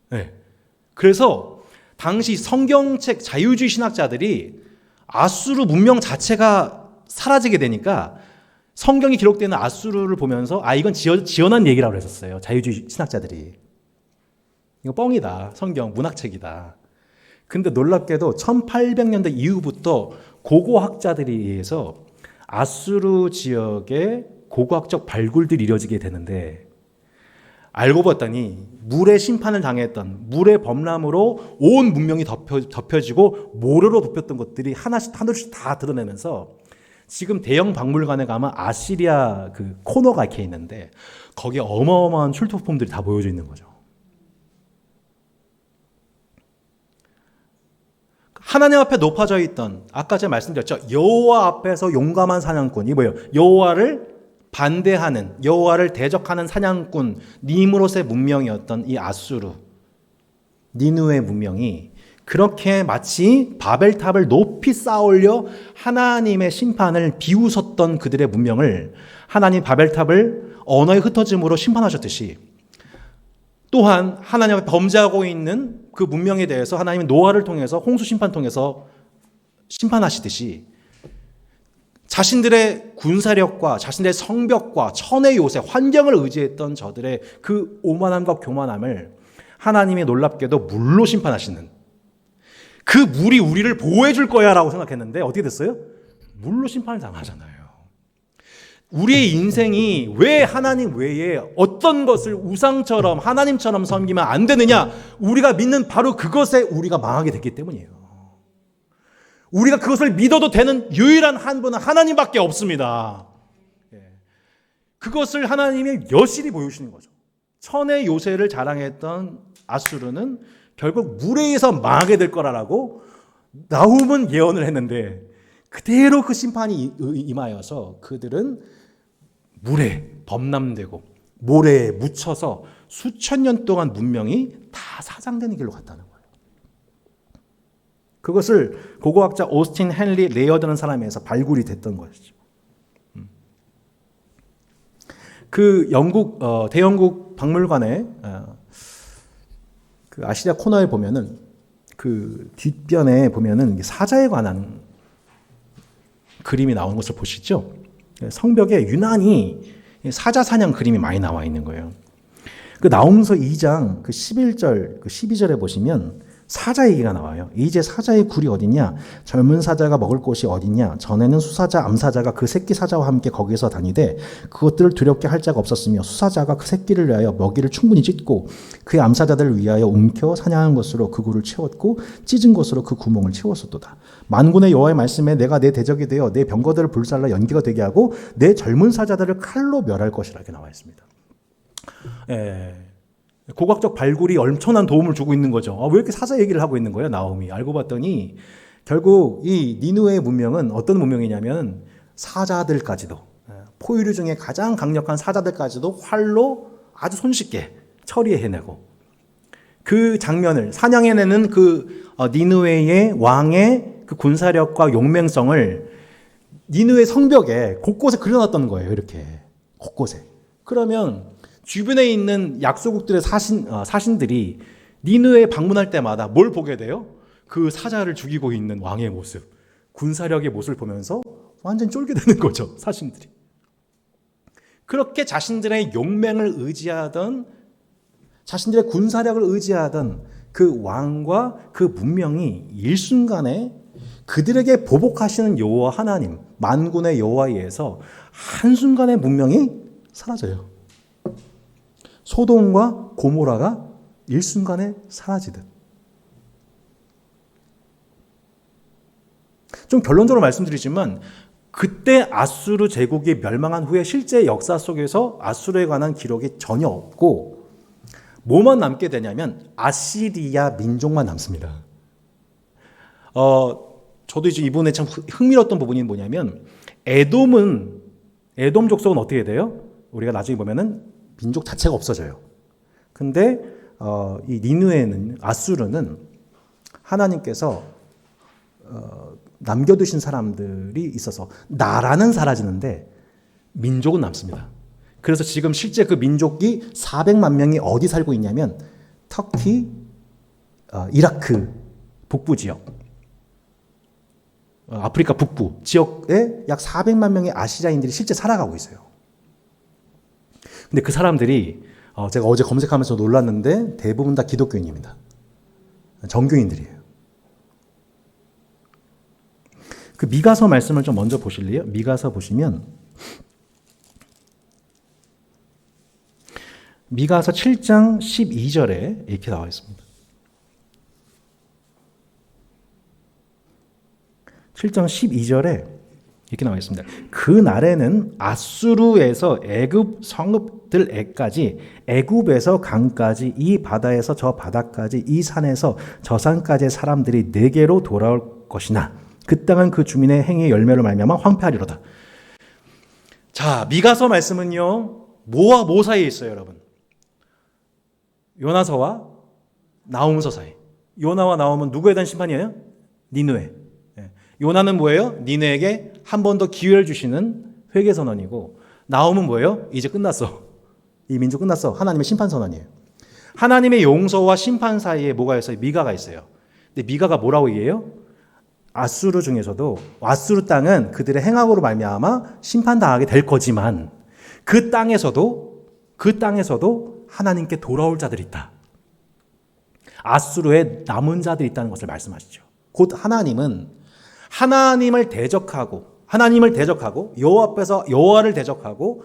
네. 그래서 당시 성경책 자유주의 신학자들이 아수르 문명 자체가 사라지게 되니까 성경이 기록되는 아수르를 보면서 이건 지어낸 얘기라고 했었어요. 자유주의 신학자들이. 이거 뻥이다. 성경 문학책이다. 근데 놀랍게도 1800년대 이후부터 고고학자들에 의해서 아수르 지역에 고고학적 발굴들이 이뤄지게 되는데 알고 봤더니 물의 심판을 당했던 물의 범람으로 온 문명이 덮여지고 모래로 덮였던 것들이 하나씩 다 드러내면서 지금 대형 박물관에 가면 아시리아 그 코너가 이렇게 있는데 거기에 어마어마한 출토품들이 다 보여져 있는 거죠. 하나님 앞에 높아져 있던 아까 제가 말씀드렸죠. 여호와 앞에서 용감한 사냥꾼. 이 뭐예요? 여호와를 반대하는 여호와를 대적하는 사냥꾼 니므롯의 문명이었던 이 아수르 니느웨 문명이 그렇게 마치 바벨탑을 높이 쌓아올려 하나님의 심판을 비웃었던 그들의 문명을 하나님 바벨탑을 언어의 흩어짐으로 심판하셨듯이 또한 하나님 앞에 범죄하고 있는 그 문명에 대해서 하나님은 노아를 통해서 홍수 심판 통해서 심판하시듯이 자신들의 군사력과 자신들의 성벽과 천의 요새 환경을 의지했던 저들의 그 오만함과 교만함을 하나님이 놀랍게도 물로 심판하시는 그 물이 우리를 보호해 줄 거야 라고 생각했는데 어떻게 됐어요? 물로 심판을 당하잖아요. 우리의 인생이 왜 하나님 외에 어떤 것을 우상처럼 하나님처럼 섬기면 안 되느냐? 우리가 믿는 바로 그것에 우리가 망하게 됐기 때문이에요. 우리가 그것을 믿어도 되는 유일한 한 분은 하나님밖에 없습니다. 그것을 하나님이 여실히 보여주시는 거죠. 천의 요새를 자랑했던 아수르는 결국 물에 의해서 망하게 될 거라고 나훔은 예언을 했는데 그대로 그 심판이 임하여서 그들은 물에 범람되고 모래에 묻혀서 수천 년 동안 문명이 다 사장되는 길로 갔다는 거예요. 그것을 고고학자 오스틴 헨리 레어드라는 사람에서 발굴이 됐던 것이죠. 그 영국 대영국 박물관에 그 아시리아 코너에 보면은 그 뒷변에 보면은 사자에 관한 그림이 나오는 것을 보시죠. 성벽에 유난히 사자 사냥 그림이 많이 나와 있는 거예요. 그 나홈서 2장 그 11절 그 12절에 보시면 사자 얘기가 나와요. 이제 사자의 굴이 어디냐? 젊은 사자가 먹을 곳이 어디냐? 전에는 수사자, 암사자가 그 새끼 사자와 함께 거기서 다니되 그것들을 두렵게 할 자가 없었으며 수사자가 그 새끼를 위하여 먹이를 충분히 찢고 그의 암사자들을 위하여 움켜 사냥한 것으로 그 굴을 채웠고 찢은 것으로 그 구멍을 채웠었도다. 만군의 여호와의 말씀에 내가 내 대적이 되어 내 병거들을 불살라 연기가 되게 하고 내 젊은 사자들을 칼로 멸할 것이라 이렇게 나와 있습니다. 고고학적 발굴이 엄청난 도움을 주고 있는 거죠. 왜 이렇게 사자 얘기를 하고 있는 거예요, 나홈이? 알고 봤더니 결국 이 니느웨 문명은 어떤 문명이냐면 사자들까지도 포유류 중에 가장 강력한 사자들까지도 활로 아주 손쉽게 처리해내고 그 장면을 사냥해내는 그 니느웨의 왕의 그 군사력과 용맹성을 니느웨 성벽에 곳곳에 그려놨던 거예요. 이렇게 곳곳에. 그러면 주변에 있는 약소국들의 사신들이 니느웨에 방문할 때마다 뭘 보게 돼요? 그 사자를 죽이고 있는 왕의 모습, 군사력의 모습을 보면서 완전 쫄게 되는 거죠, 사신들이. 그렇게 자신들의 용맹을 의지하던, 자신들의 군사력을 의지하던 그 왕과 그 문명이 일순간에 그들에게 보복하시는 여호와 하나님, 만군의 여호와에 의해서 한순간에 문명이 사라져요. 소돔과 고모라가 일순간에 사라지듯. 좀 결론적으로 말씀드리지만 그때 아수르 제국이 멸망한 후에 실제 역사 속에서 아수르에 관한 기록이 전혀 없고 뭐만 남게 되냐면 아시리아 민족만 남습니다. 저도 이제 이번에 참 흥미로웠던 부분이 뭐냐면 에돔 족속은 어떻게 돼요? 우리가 나중에 보면은 민족 자체가 없어져요. 근데 이 니느웨는, 아수르는 하나님께서 남겨두신 사람들이 있어서 나라는 사라지는데 민족은 남습니다. 그래서 지금 실제 그 민족이 400만 명이 어디 살고 있냐면 터키, 이라크 북부 지역, 아프리카 북부 지역에 약 400만 명의 아시리아인들이 실제 살아가고 있어요. 근데 그 사람들이 제가 어제 검색하면서 놀랐는데 대부분 다 기독교인입니다. 정교인들이에요. 그 미가서 말씀을 좀 먼저 보실래요? 미가서 보시면 미가서 7장 12절에 이렇게 나와 있습니다. 7장 12절에 이렇게 나와 있습니다. 그 날에는 아수르에서 애굽 성읍들에까지, 애굽에서 강까지, 이 바다에서 저 바다까지, 이 산에서 저 산까지의 사람들이 내게로 돌아올 것이나 그 땅은 그 주민의 행위의 열매로 말미암아 황폐하리로다. 자, 미가서 말씀은요, 뭐와 뭐 사이에 있어요, 여러분? 요나서와 나훔서 사이. 요나와 나훔은 누구에 대한 심판이에요? 니느웨. 요나는 뭐예요? 니느웨에게 한 번 더 기회를 주시는 회개 선언이고, 나훔은 뭐예요? 이제 끝났어. 이 민족 끝났어. 하나님의 심판 선언이에요. 하나님의 용서와 심판 사이에 뭐가 있어요? 미가가 있어요. 근데 미가가 뭐라고 얘기해요? 아수르 중에서도 아수르 땅은 그들의 행악으로 말미암아 심판당하게 될 거지만 그 땅에서도 하나님께 돌아올 자들이 있다. 아수르에 남은 자들이 있다는 것을 말씀하시죠. 곧 하나님을 대적하고 여호와 앞에서 여호와를 대적하고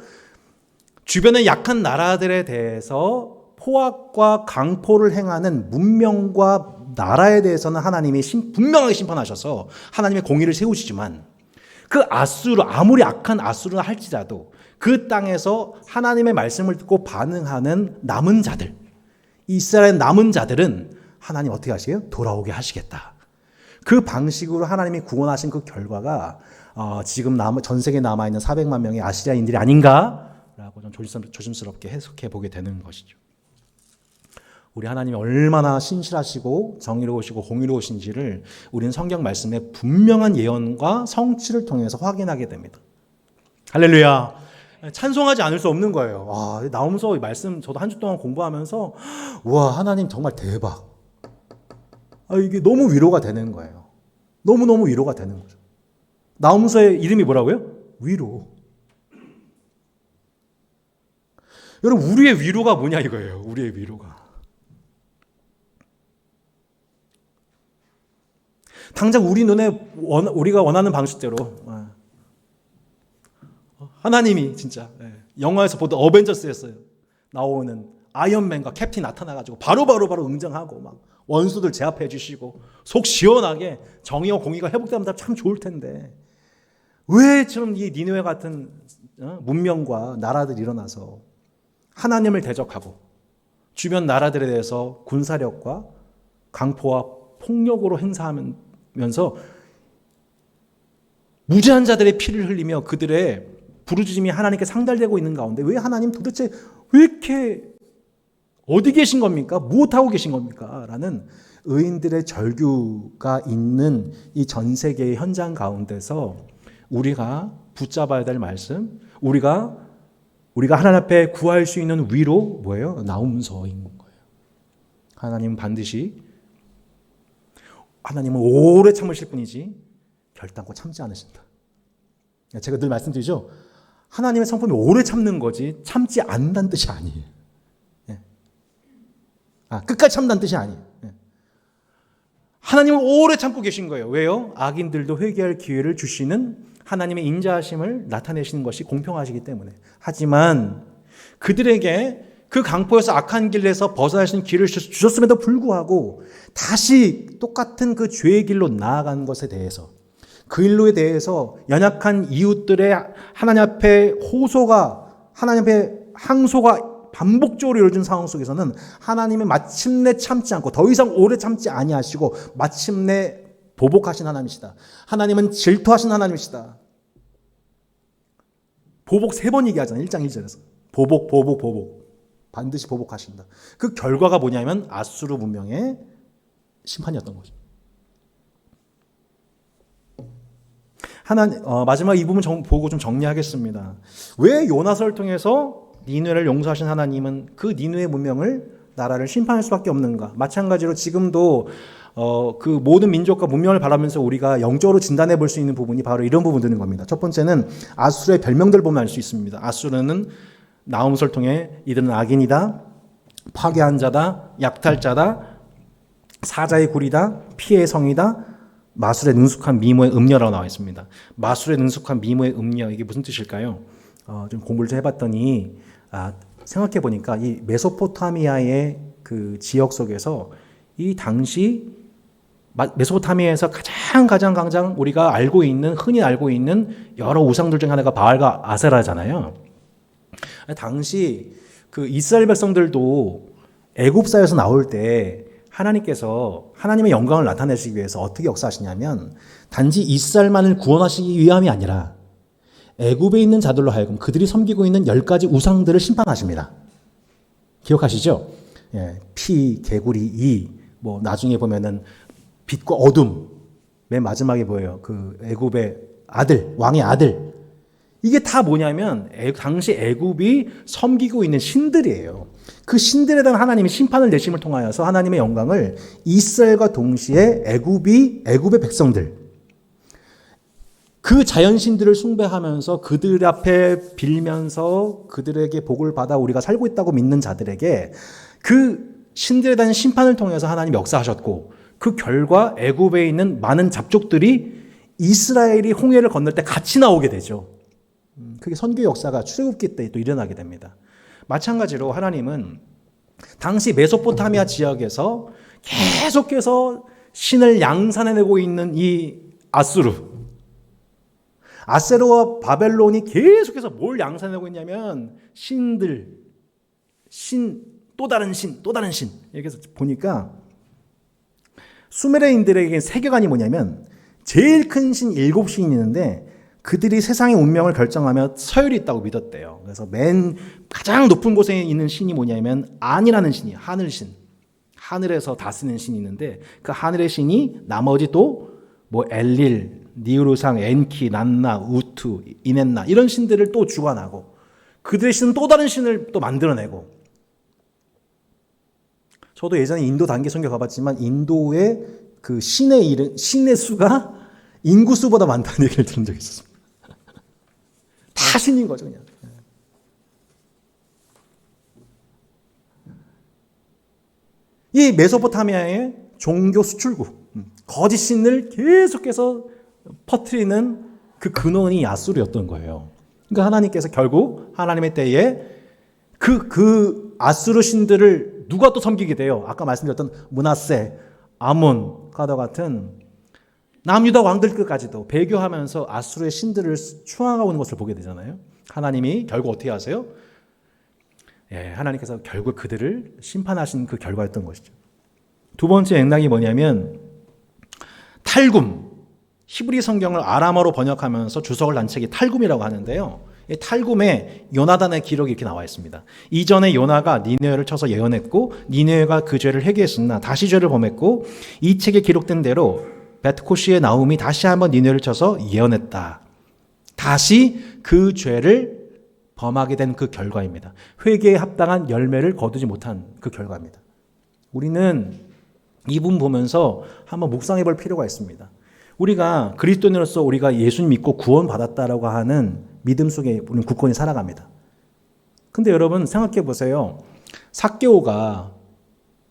주변의 약한 나라들에 대해서 포악과 강포를 행하는 문명과 나라에 대해서는 하나님이 분명하게 심판하셔서 하나님의 공의를 세우시지만 그 아수르, 아무리 악한 아수르라 할지라도 그 땅에서 하나님의 말씀을 듣고 반응하는 남은 자들, 이스라엘 남은 자들은 하나님 어떻게 하시게요? 돌아오게 하시겠다. 그 방식으로 하나님이 구원하신 그 결과가 지금 전 세계에 남아있는 400만 명의 아시리아인들이 아닌가라고 좀 조심스럽게 해석해 보게 되는 것이죠. 우리 하나님이 얼마나 신실하시고 정의로우시고 공의로우신지를 우리는 성경 말씀의 분명한 예언과 성취를 통해서 확인하게 됩니다. 할렐루야. 찬송하지 않을 수 없는 거예요. 나홈서 말씀 저도 한 주 동안 공부하면서 와, 하나님 정말 대박. 이게 너무 위로가 되는 거예요. 너무너무 위로가 되는 거죠. 나홈서의 이름이 뭐라고요? 위로. 여러분, 우리의 위로가 뭐냐 이거예요. 우리의 위로가. 당장 우리 눈에 우리가 원하는 방식대로 하나님이 진짜 영화에서 보던 어벤져스였어요. 나오는 아이언맨과 캡틴 나타나가지고 바로 응정하고 막 원수들 제압해 주시고 속 시원하게 정의와 공의가 회복되면 참 좋을 텐데 왜 지금 이 니느웨 같은 문명과 나라들이 일어나서 하나님을 대적하고 주변 나라들에 대해서 군사력과 강포와 폭력으로 행사하면서 무죄한 자들의 피를 흘리며 그들의 부르짖음이 하나님께 상달되고 있는 가운데 왜 하나님 도대체 왜 이렇게 어디 계신 겁니까? 무엇하고 계신 겁니까? 라는 의인들의 절규가 있는 이 전 세계의 현장 가운데서 우리가 붙잡아야 될 말씀, 우리가 하나님 앞에 구할 수 있는 위로 뭐예요? 나홈서인 거예요. 하나님은 오래 참으실 분이지 결단코 참지 않으신다. 제가 늘 말씀드리죠. 하나님의 성품이 오래 참는 거지 참지 않는다는 뜻이 아니에요. 예. 끝까지 참는다는 뜻이 아니에요. 예. 하나님은 오래 참고 계신 거예요. 왜요? 악인들도 회개할 기회를 주시는 하나님의 인자하심을 나타내시는 것이 공평하시기 때문에. 하지만 그들에게 그 강포에서 악한 길에서 벗어날 수 있는 길을 주셨음에도 불구하고 다시 똑같은 그 죄의 길로 나아간 것에 대해서, 그 일로에 대해서 연약한 이웃들의 하나님 앞에 호소가, 하나님 앞에 항소가 반복적으로 이루어진 상황 속에서는 하나님이 마침내 참지 않고 더 이상 오래 참지 아니하시고 마침내 보복하신 하나님이시다. 하나님은 질투하신 하나님이시다. 보복 3번 얘기하잖아요. 1장 1절에서. 보복. 반드시 보복하신다. 그 결과가 뭐냐면 아수르 문명의 심판이었던 거죠. 마지막 이 부분 보고 좀 정리하겠습니다. 왜 요나서를 통해서 니느웨를 용서하신 하나님은 그 니느웨 문명을, 나라를 심판할 수밖에 없는가? 마찬가지로 지금도 그 모든 민족과 문명을 바라면서 우리가 영적으로 진단해 볼 수 있는 부분이 바로 이런 부분들인 겁니다. 첫 번째는 아수르의 별명들 보면 알 수 있습니다. 아수르는 나홈서를 통해 이들은 악인이다, 파괴한 자다, 약탈자다, 사자의 굴이다, 피해의 성이다, 마술에 능숙한 미모의 음녀라고 나와 있습니다. 마술에 능숙한 미모의 음녀, 이게 무슨 뜻일까요? 좀 공부를 좀 해봤더니 생각해 보니까 이 메소포타미아의 그 지역 속에서 이 당시 메소포타미아에서 가장 우리가 흔히 알고 있는 여러 우상들 중 하나가 바알과 아세라잖아요. 당시 그 이스라엘 백성들도 애굽사에서 나올 때 하나님께서 하나님의 영광을 나타내시기 위해서 어떻게 역사하시냐면 단지 이스라엘만을 구원하시기 위함이 아니라 애굽에 있는 자들로 하여금 그들이 섬기고 있는 10가지 우상들을 심판하십니다. 기억하시죠? 예, 피, 개구리, 이, 나중에 보면은 빛과 어둠, 맨 마지막에 보여요. 그 애굽의 아들, 왕의 아들. 이게 다 뭐냐면 당시 애굽이 섬기고 있는 신들이에요. 그 신들에 대한 하나님이 심판을 내심을 통하여서 하나님의 영광을 이스라엘과 동시에 애굽의 백성들, 그 자연신들을 숭배하면서 그들 앞에 빌면서 그들에게 복을 받아 우리가 살고 있다고 믿는 자들에게 그 신들에 대한 심판을 통해서 하나님이 역사하셨고, 그 결과 애굽에 있는 많은 잡족들이 이스라엘이 홍해를 건널 때 같이 나오게 되죠. 그게 선교 역사가 출애굽기 때 또 일어나게 됩니다. 마찬가지로 하나님은 당시 메소포타미아 지역에서 계속해서 신을 양산해내고 있는 이 아세르와 바벨론이 계속해서 뭘 양산하고 있냐면 또 다른 신. 이렇게 해서 보니까 수메르인들에게 세계관이 뭐냐면 제일 큰 신 7신이 있는데 그들이 세상의 운명을 결정하며 서열이 있다고 믿었대요. 그래서 가장 높은 곳에 있는 신이 뭐냐면 안이라는 신이에요. 하늘신. 하늘에서 다스리는 신이 있는데 그 하늘의 신이 나머지 또 엘릴, 니우르상, 엔키, 난나, 우투, 이넨나 이런 신들을 또 주관하고 그들의 신은 또 다른 신을 또 만들어내고. 저도 예전에 인도 단기 선교 가봤지만 인도의 그 신의 수가 인구수보다 많다는 얘기를 들은 적이 있었습니다. 다 신인 거죠, 그냥. 이 메소포타미아의 종교 수출국, 거짓 신을 계속해서 퍼뜨리는 그 근원이 아수르였던 거예요. 그러니까 하나님께서 결국 하나님의 때에 그 아수르 신들을 누가 또 섬기게 돼요? 아까 말씀드렸던 므낫세, 아몬과 같은 남유다 왕들까지도 배교하면서 아수르의 신들을 추앙하고 것을 보게 되잖아요. 하나님이 결국 어떻게 하세요? 하나님께서 결국 그들을 심판하신 그 결과였던 것이죠. 두 번째 맥락이 뭐냐면 탈굼. 히브리 성경을 아람어로 번역하면서 주석을 단 책이 탈굼이라고 하는데요. 이 탈굼에 요나단의 기록이 이렇게 나와 있습니다. 이전에 요나가 니느웨를 쳐서 예언했고 니느웨가 그 죄를 회개했으나 다시 죄를 범했고 이 책에 기록된 대로 벳코시의 나움이 다시 한번 니느웨를 쳐서 예언했다. 다시 그 죄를 범하게 된 그 결과입니다. 회개에 합당한 열매를 거두지 못한 그 결과입니다. 우리는 이 부분 보면서 한번 묵상해 볼 필요가 있습니다. 우리가 그리스도인으로서 우리가 예수님 믿고 구원받았다라고 하는 믿음 속에 우리는 굳건히 살아갑니다. 근데 여러분 생각해 보세요. 삭개오가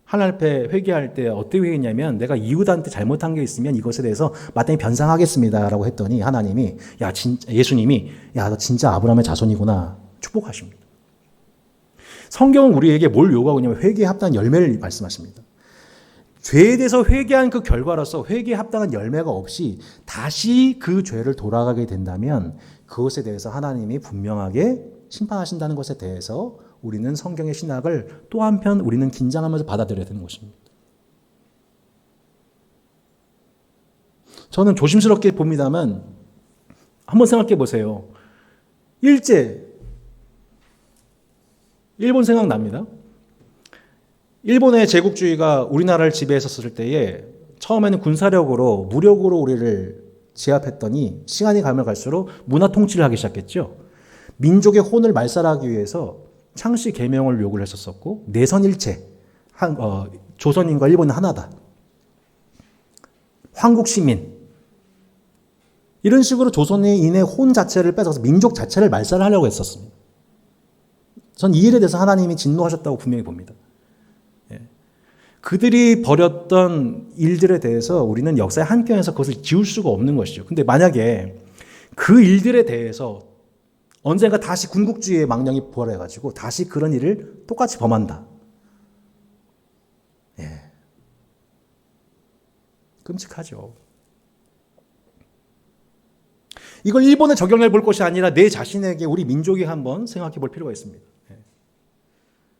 하나님 앞에 회개할 때 어떻게 회개했냐면 내가 이웃한테 잘못한 게 있으면 이것에 대해서 마땅히 변상하겠습니다라고 했더니 하나님이 예수님이 너 진짜 아브라함의 자손이구나 축복하십니다. 성경은 우리에게 뭘 요구하고 있냐면 회개에 합당한 열매를 말씀하십니다. 죄에 대해서 회개한 그 결과로서 회개에 합당한 열매가 없이 다시 그 죄를 돌아가게 된다면 그것에 대해서 하나님이 분명하게 심판하신다는 것에 대해서 우리는 성경의 신학을 또 한편 우리는 긴장하면서 받아들여야 되는 것입니다. 저는 조심스럽게 봅니다만 한번 생각해 보세요. 일본 생각납니다. 일본의 제국주의가 우리나라를 지배했었을 때에 처음에는 군사력으로 무력으로 우리를 제압했더니 시간이 가면 갈수록 문화 통치를 하기 시작했죠. 민족의 혼을 말살하기 위해서 창씨 계명을 요구를 했었었고 내선일체, 조선인과 일본은 하나다. 황국시민 이런 식으로 조선인의 혼 자체를 뺏어서 민족 자체를 말살하려고 했었습니다. 전 이 일에 대해서 하나님이 진노하셨다고 분명히 봅니다. 그들이 벌였던 일들에 대해서 우리는 역사의 한 켠에서 그것을 지울 수가 없는 것이죠. 근데 만약에 그 일들에 대해서 언젠가 다시 군국주의의 망령이 부활해가지고 다시 그런 일을 똑같이 범한다. 끔찍하죠. 이걸 일본에 적용해 볼 것이 아니라 내 자신에게 우리 민족이 한번 생각해 볼 필요가 있습니다.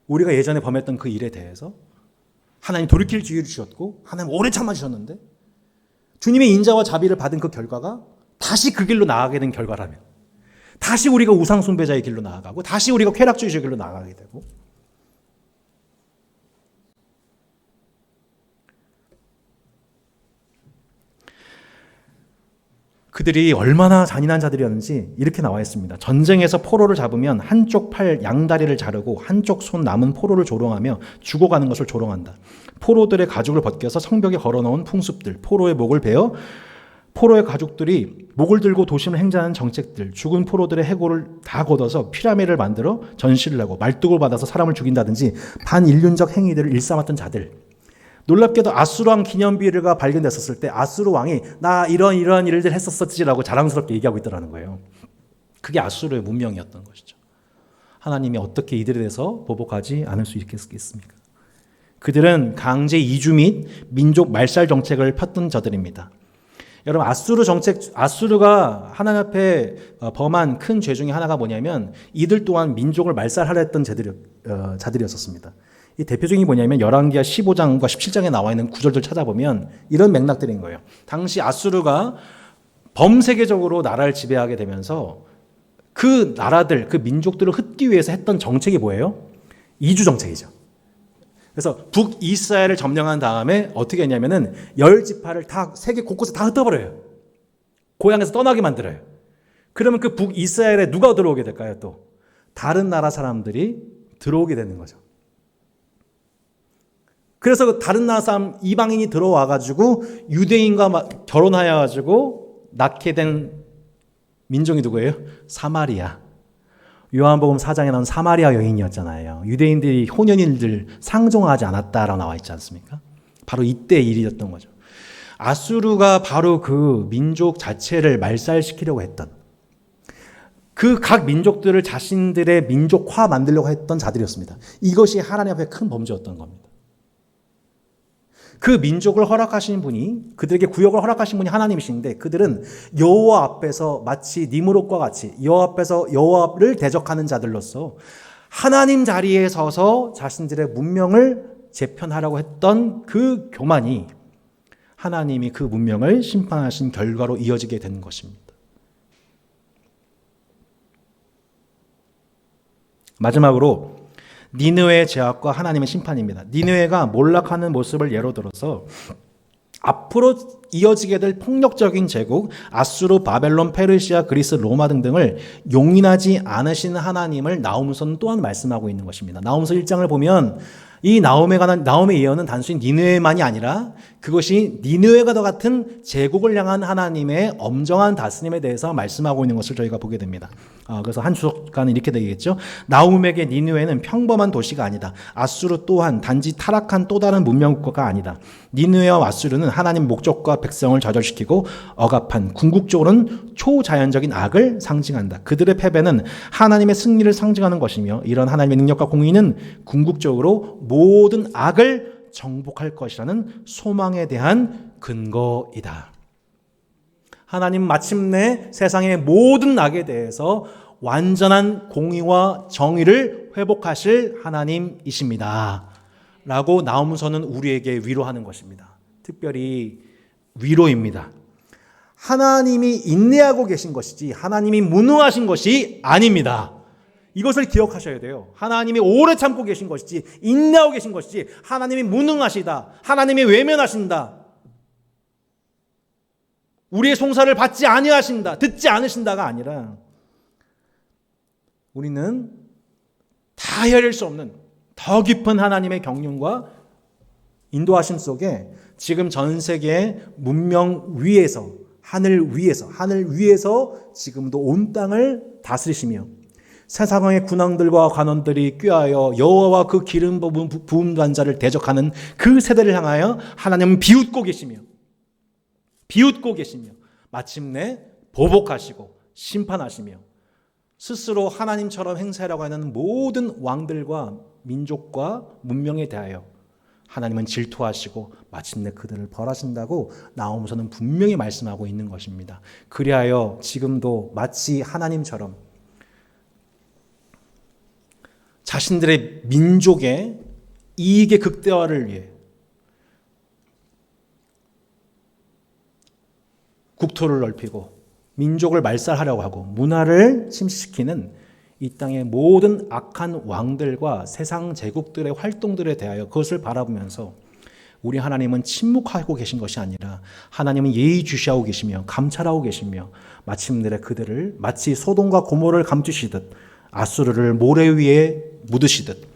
우리가 예전에 범했던 그 일에 대해서 하나님 돌이킬 기회를 주셨고 하나님 오래 참아주셨는데 주님의 인자와 자비를 받은 그 결과가 다시 그 길로 나아가게 된 결과라면 다시 우리가 우상 숭배자의 길로 나아가고 다시 우리가 쾌락주의의 길로 나아가게 되고 그들이 얼마나 잔인한 자들이었는지 이렇게 나와 있습니다. 전쟁에서 포로를 잡으면 한쪽 팔 양다리를 자르고 한쪽 손 남은 포로를 조롱하며 죽어가는 것을 조롱한다. 포로들의 가죽을 벗겨서 성벽에 걸어놓은 풍습들, 포로의 목을 베어 포로의 가족들이 목을 들고 도심을 행자하는 정책들, 죽은 포로들의 해골을 다 걷어서 피라미드를 만들어 전시를 하고 말뚝을 받아서 사람을 죽인다든지 반인륜적 행위들을 일삼았던 자들. 놀랍게도 아수르 왕 기념비가 발견됐었을 때 아수르 왕이 나 이런 일들 했었지라고 자랑스럽게 얘기하고 있더라는 거예요. 그게 아수르의 문명이었던 것이죠. 하나님이 어떻게 이들에 대해서 보복하지 않을 수 있겠습니까? 그들은 강제 이주 및 민족 말살 정책을 폈던 자들입니다. 여러분 아수르가 하나님 앞에 범한 큰 죄 중에 하나가 뭐냐면 이들 또한 민족을 말살하려 했던 자들이었었습니다. 이 대표적인 게 뭐냐면 열왕기하 15장과 17장에 나와 있는 구절들 찾아보면 이런 맥락들인 거예요. 당시 아수르가 범세계적으로 나라를 지배하게 되면서 그 나라들, 그 민족들을 흩기 위해서 했던 정책이 뭐예요? 이주 정책이죠. 그래서 북이스라엘을 점령한 다음에 어떻게 했냐면은 10지파를 다 세계 곳곳에 다 흩어버려요. 고향에서 떠나게 만들어요. 그러면 그 북이스라엘에 누가 들어오게 될까요? 또 다른 나라 사람들이 들어오게 되는 거죠. 그래서 그 다른 나라 사람 이방인이 들어와가지고 유대인과 결혼하여가지고 낳게 된 민족이 누구예요? 사마리아. 요한복음 4장에 나온 사마리아 여인이었잖아요. 유대인들이 혼연인들 상종하지 않았다라고 나와 있지 않습니까? 바로 이때 일이었던 거죠. 아수르가 바로 그 민족 자체를 말살시키려고 했던 그 각 민족들을 자신들의 민족화 만들려고 했던 자들이었습니다. 이것이 하나님 앞에 큰 범죄였던 겁니다. 그 민족을 허락하신 분이 그들에게 구역을 허락하신 분이 하나님이신데 그들은 여호와 앞에서 마치 니므롯과 같이 여호와 앞에서 여호와를 대적하는 자들로서 하나님 자리에 서서 자신들의 문명을 재편하려고 했던 그 교만이 하나님이 그 문명을 심판하신 결과로 이어지게 된 것입니다. 마지막으로 니느웨의 죄악과 하나님의 심판입니다. 니느웨가 몰락하는 모습을 예로 들어서 앞으로 이어지게 될 폭력적인 제국 아수르, 바벨론, 페르시아, 그리스, 로마 등등을 용인하지 않으시는 하나님을 나홈서는 또한 말씀하고 있는 것입니다. 나홈서 1장을 보면 이 나홈의 예언은 단순히 니느웨만이 아니라 그것이 니느웨가 더 같은 제국을 향한 하나님의 엄정한 다스림에 대해서 말씀하고 있는 것을 저희가 보게 됩니다. 그래서 한 주석가는 이렇게 되겠죠. 나훔에게 니느웨는 평범한 도시가 아니다. 아수르 또한 단지 타락한 또 다른 문명국가가 아니다. 니느웨와 아수르는 하나님 목적과 백성을 좌절시키고 억압한, 궁극적으로는 초자연적인 악을 상징한다. 그들의 패배는 하나님의 승리를 상징하는 것이며 이런 하나님의 능력과 공의는 궁극적으로 모든 악을 정복할 것이라는 소망에 대한 근거이다. 하나님 마침내 세상의 모든 악에 대해서 완전한 공의와 정의를 회복하실 하나님이십니다. 라고 나훔서는 우리에게 위로하는 것입니다. 특별히 위로입니다. 하나님이 인내하고 계신 것이지 하나님이 무능하신 것이 아닙니다. 이것을 기억하셔야 돼요. 하나님이 오래 참고 계신 것이지 인내하고 계신 것이지 하나님이 무능하시다. 하나님이 외면하신다. 우리의 송사를 받지 아니하신다. 듣지 않으신다가 아니라 우리는 다 헤아릴 수 없는 더 깊은 하나님의 경륜과 인도하심 속에 지금 전 세계 문명 위에서 하늘 위에서 지금도 온 땅을 다스리시며 세상의 군왕들과 관원들이 꾀하여 여호와와 그 기름 부은 관자를 대적하는 그 세대를 향하여 하나님은 비웃고 계시며 마침내 보복하시고 심판하시며 스스로 하나님처럼 행세하려고 하는 모든 왕들과 민족과 문명에 대하여 하나님은 질투하시고 마침내 그들을 벌하신다고 나홈서는 분명히 말씀하고 있는 것입니다. 그리하여 지금도 마치 하나님처럼 자신들의 민족의 이익의 극대화를 위해 국토를 넓히고 민족을 말살하려고 하고 문화를 침식시키는 이 땅의 모든 악한 왕들과 세상 제국들의 활동들에 대하여 그것을 바라보면서 우리 하나님은 침묵하고 계신 것이 아니라 하나님은 예의주시하고 계시며 감찰하고 계시며 마침내 그들을 마치 소돔과 고모를 감추시듯 아수르를 모래 위에 묻으시듯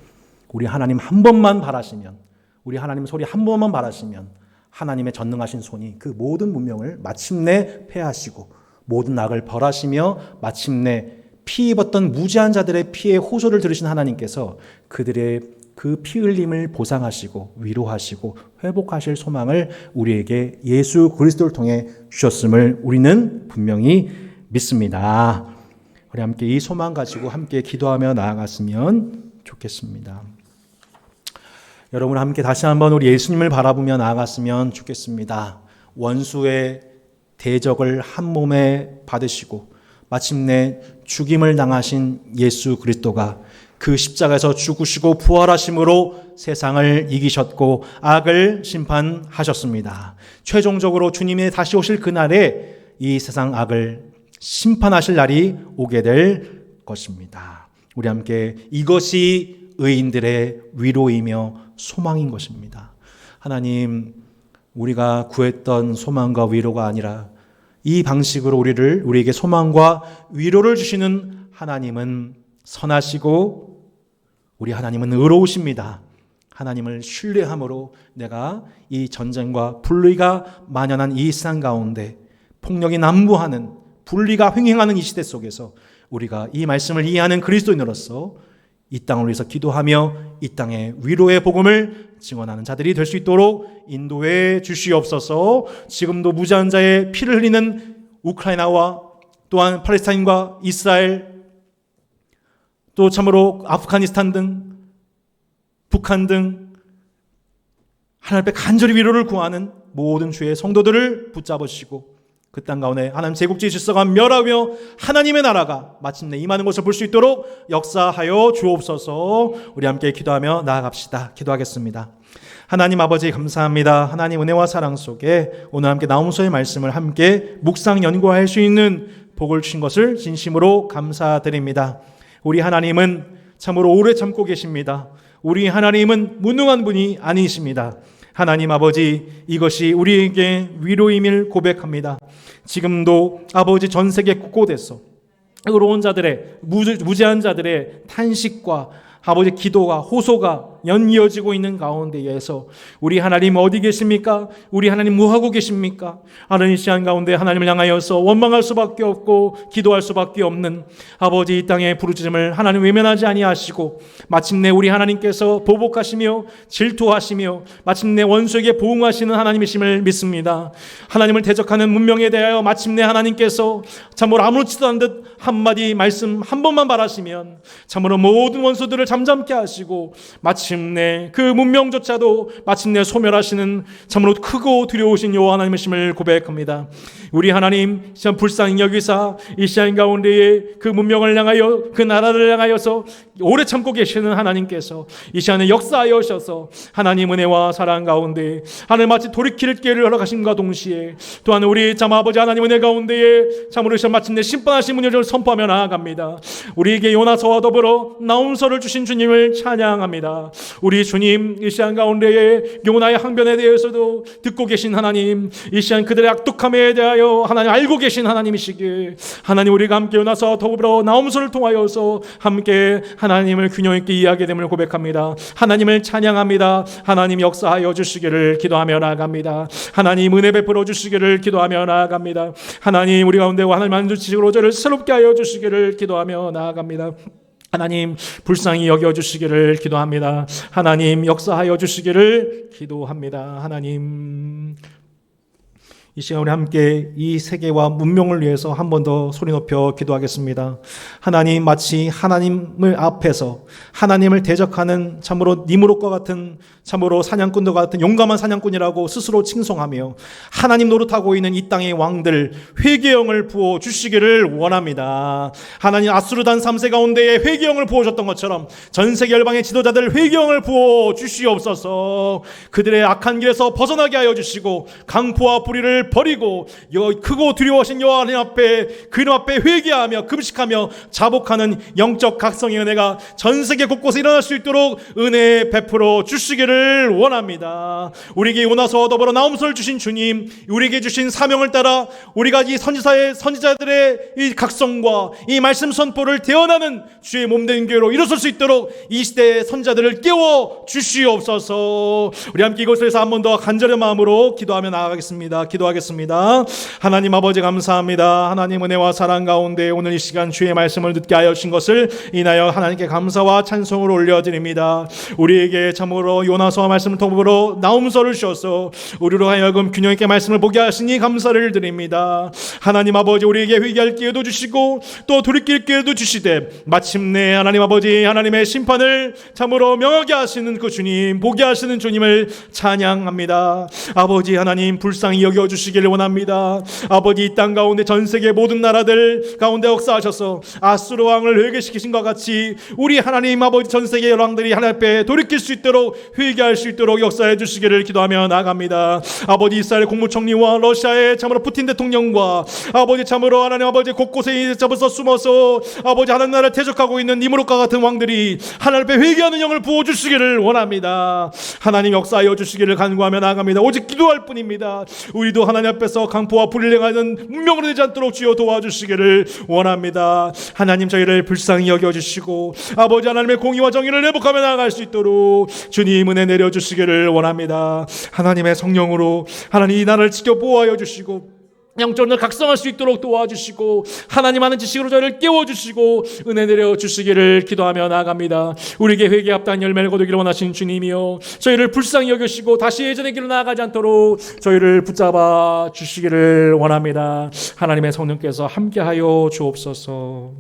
우리 하나님 한 번만 바라시면 우리 하나님 소리 한 번만 바라시면 하나님의 전능하신 손이 그 모든 문명을 마침내 패하시고 모든 악을 벌하시며 마침내 피 입었던 무지한 자들의 피의 호소를 들으신 하나님께서 그들의 그 피 흘림을 보상하시고 위로하시고 회복하실 소망을 우리에게 예수 그리스도를 통해 주셨음을 우리는 분명히 믿습니다. 우리 함께 이 소망 가지고 함께 기도하며 나아갔으면 좋겠습니다. 여러분 함께 다시 한번 우리 예수님을 바라보며 나아갔으면 좋겠습니다. 원수의 대적을 한 몸에 받으시고 마침내 죽임을 당하신 예수 그리스도가 그 십자가에서 죽으시고 부활하심으로 세상을 이기셨고 악을 심판하셨습니다. 최종적으로 주님이 다시 오실 그날에 이 세상 악을 심판하실 날이 오게 될 것입니다. 우리 함께 이것이 의인들의 위로이며 소망인 것입니다. 하나님, 우리가 구했던 소망과 위로가 아니라 이 방식으로 우리에게 소망과 위로를 주시는 하나님은 선하시고 우리 하나님은 의로우십니다. 하나님을 신뢰함으로 내가 이 전쟁과 불의가 만연한 이 세상 가운데 폭력이 난무하는 불의가 횡행하는 이 시대 속에서 우리가 이 말씀을 이해하는 그리스도인으로서 이 땅을 위해서 기도하며 이 땅에 위로의 복음을 증언하는 자들이 될 수 있도록 인도해 주시옵소서. 지금도 무지한 자의 피를 흘리는 우크라이나와 또한 팔레스타인과 이스라엘 또 참으로 아프가니스탄 등 북한 등 하나님 앞에 간절히 위로를 구하는 모든 주의 성도들을 붙잡으시고 그 땅 가운데 하나님 제국주의 질서가 멸하며 하나님의 나라가 마침내 임하는 것을 볼 수 있도록 역사하여 주옵소서. 우리 함께 기도하며 나아갑시다. 기도하겠습니다. 하나님 아버지 감사합니다. 하나님 은혜와 사랑 속에 오늘 함께 나홈서의 말씀을 함께 묵상 연구할 수 있는 복을 주신 것을 진심으로 감사드립니다. 우리 하나님은 참으로 오래 참고 계십니다. 우리 하나님은 무능한 분이 아니십니다. 하나님 아버지, 이것이 우리에게 위로임을 고백합니다. 지금도 아버지 전 세계 곳곳에서 의로운 자들의 무지한 자들의 탄식과 아버지 기도가 호소가 연이어지고 있는 가운데에서 우리 하나님 어디 계십니까? 우리 하나님 뭐하고 계십니까? 하나님 이 시간 가운데 하나님을 향하여서 원망할 수밖에 없고 기도할 수밖에 없는 아버지 이 땅의 부르짖음을 하나님 외면하지 아니하시고 마침내 우리 하나님께서 보복하시며 질투하시며 마침내 원수에게 보응하시는 하나님이심을 믿습니다. 하나님을 대적하는 문명에 대하여 마침내 하나님께서 참으로 아무렇지도 않은 듯 한마디 말씀 한 번만 바라시면 참으로 모든 원수들을 잠잠케 하시고 마침내 그 문명조차도 마침내 소멸하시는 참으로 크고 두려우신 여호와 하나님이심을 고백합니다. 우리 하나님 참 불쌍히 여기사 이 시간 가운데에 그 문명을 향하여 그 나라를 향하여서 오래 참고 계시는 하나님께서 이 시간에 역사하여 오셔서 하나님 은혜와 사랑 가운데 하늘 마치 돌이킬 기회를 허락하심과 동시에 또한 우리 참 아버지 하나님 은혜 가운데에 참으로 마침내 심판하신 분을 선포하며 나아갑니다. 우리에게 요나서와 더불어 나움서를 주신 주님을 찬양합니다. 우리 주님 이 시간 가운데에 요나의 항변에 대해서도 듣고 계신 하나님, 이 시간 그들의 악독함에 대하여 하나님 알고 계신 하나님이시기에 하나님 우리가 함께 요나서와 더불어 나움서를 통하여서 함께 하나님을 균형 있게 이해하게 됨을 고백합니다. 하나님을 찬양합니다. 하나님 역사하여 주시기를 기도하며 나아갑니다. 하나님 은혜 베풀어 주시기를 기도하며 나아갑니다. 하나님 우리 가운데 하나님 만주시기로 저를 새롭게 하여 주시기를 기도하며 나아갑니다. 하나님 불쌍히 여겨주시기를 기도합니다. 하나님 역사하여 주시기를 기도합니다. 하나님 이 시간 우리 함께 이 세계와 문명을 위해서 한 번 더 소리 높여 기도하겠습니다. 하나님 마치 하나님을 앞에서 하나님을 대적하는 참으로 니므롯과 같은 참으로 사냥꾼과 같은 용감한 사냥꾼이라고 스스로 칭송하며 하나님 노릇하고 있는 이 땅의 왕들 회개영을 부어 주시기를 원합니다. 하나님 아수르단 3세 가운데에 회개영을 부어줬던 것처럼 전 세계 열방의 지도자들 회개영을 부어 주시옵소서. 그들의 악한 길에서 벗어나게 하여 주시고 강포와 불의를 버리고 크고 두려워하신 여호와 하나님 앞에 그 이름 앞에 회개하며 금식하며 자복하는 영적 각성의 은혜가 전 세계 곳곳에 일어날 수 있도록 은혜 베풀어 주시기를 원합니다. 우리에게 요나서와 더불어 나움서를 주신 주님, 우리에게 주신 사명을 따라 우리가 이 선지자들의 이 각성과 이 말씀 선포를 대언하는 주의 몸된 교회로 일어설 수 있도록 이 시대의 선지자들을 깨워 주시옵소서. 우리 함께 이곳에서 한 번 더 간절한 마음으로 기도하며 나아가겠습니다. 기도하겠습니다. 하나님 아버지 감사합니다. 하나님 은혜와 사랑 가운데 오늘 이 시간 주의 말씀을 듣게 하여 주신 것을 인하여 하나님께 감사와 찬송을 올려드립니다. 우리에게 참으로 요나서와 말씀을 통으로 나움서를 주셔서 우리로 하여금 균형 있게 말씀을 보게 하시니 감사를 드립니다. 하나님 아버지 우리에게 회개할 기회도 주시고 또 돌이킬 기회도 주시되 마침내 하나님 아버지 하나님의 심판을 참으로 명하게 하시는 그 주님, 보게 하시는 주님을 찬양합니다. 아버지 하나님 불쌍히 여겨주시기를 원합니다. 아버지 이 땅 가운데 전 세계 모든 나라들 가운데 역사하셔서 아수르 왕을 회개시키신 것 같이 우리 하나님 아버지 전 세계 왕들이 하나님 앞에 돌이킬 수 있도록 회개할 수 있도록 역사해 주시기를 기도하며 나아갑니다. 아버지 이스라엘 국무총리와 러시아의 참으로 푸틴 대통령과 아버지 참으로 하나님 아버지 곳곳에 잡아서 숨어서 아버지 하나님 나라를 대적하고 있는 니므롯과 같은 왕들이 하나님 앞에 회개하는 영을 부어주시기를 원합니다. 하나님 역사하여 주시기를 간구하며 나아갑니다. 오직 기도할 뿐입니다. 우리도 하나님 앞에서 강포와 불을 행하는 문명으로 되지 않도록 주여 도와주시기를 원합니다. 하나님 저희를 불쌍히 여겨주시고 아버지 하나님의 공의와 정의를 회복하며 나아갈 수 있도록 주님 은혜 내려주시기를 원합니다. 하나님의 성령으로 하나님 이 나라를 지켜 보호하여 주시고 영적으로 각성할 수 있도록 도와주시고 하나님 하는 지식으로 저희를 깨워주시고 은혜 내려주시기를 기도하며 나아갑니다. 우리에게 회개에 합당한 열매를 거두기를 원하시는 주님이여 저희를 불쌍히 여기시고 다시 예전의 길로 나아가지 않도록 저희를 붙잡아 주시기를 원합니다. 하나님의 성령께서 함께하여 주옵소서.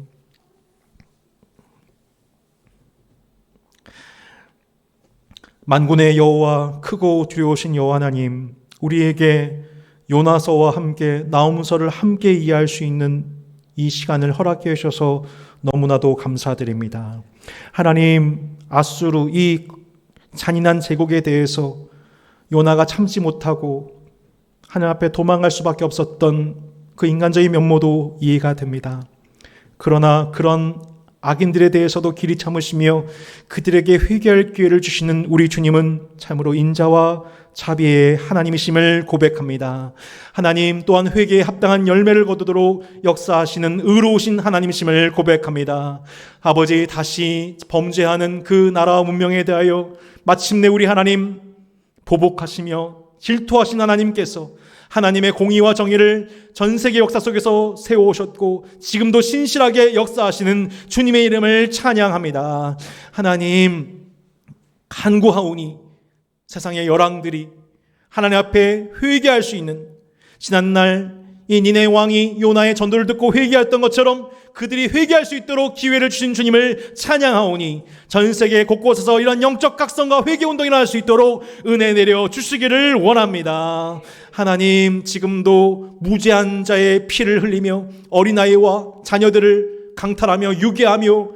만군의 여호와 크고 두려우신 여호와 하나님, 우리에게 요나서와 함께 나움서를 함께 이해할 수 있는 이 시간을 허락해 주셔서 너무나도 감사드립니다. 하나님, 아수르 이 잔인한 제국에 대해서 요나가 참지 못하고 하나님 앞에 도망갈 수밖에 없었던 그 인간적인 면모도 이해가 됩니다. 그러나 그런 악인들에 대해서도 길이 참으시며 그들에게 회개할 기회를 주시는 우리 주님은 참으로 인자와 자비의 하나님이심을 고백합니다. 하나님 또한 회개에 합당한 열매를 거두도록 역사하시는 의로우신 하나님이심을 고백합니다. 아버지, 다시 범죄하는 그 나라와 문명에 대하여 마침내 우리 하나님 보복하시며 질투하신 하나님께서 하나님의 공의와 정의를 전 세계 역사 속에서 세워오셨고 지금도 신실하게 역사하시는 주님의 이름을 찬양합니다. 하나님, 간구하오니 세상의 열왕들이 하나님 앞에 회개할 수 있는, 지난날 이 니네 왕이 요나의 전도를 듣고 회개했던 것처럼 그들이 회개할 수 있도록 기회를 주신 주님을 찬양하오니 전 세계 곳곳에서 이런 영적 각성과 회개 운동이 일어날 수 있도록 은혜 내려 주시기를 원합니다. 하나님, 지금도 무죄한 자의 피를 흘리며 어린아이와 자녀들을 강탈하며 유괴하며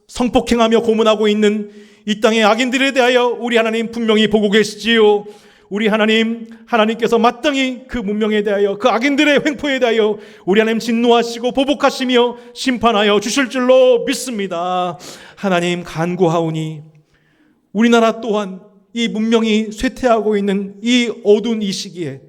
성폭행하며 고문하고 있는 이 땅의 악인들에 대하여 우리 하나님 분명히 보고 계시지요. 우리 하나님, 하나님께서 마땅히 그 문명에 대하여, 그 악인들의 횡포에 대하여 우리 하나님 진노하시고 보복하시며 심판하여 주실 줄로 믿습니다. 하나님, 간구하오니 우리나라 또한 이 문명이 쇠퇴하고 있는 이 어두운 이 시기에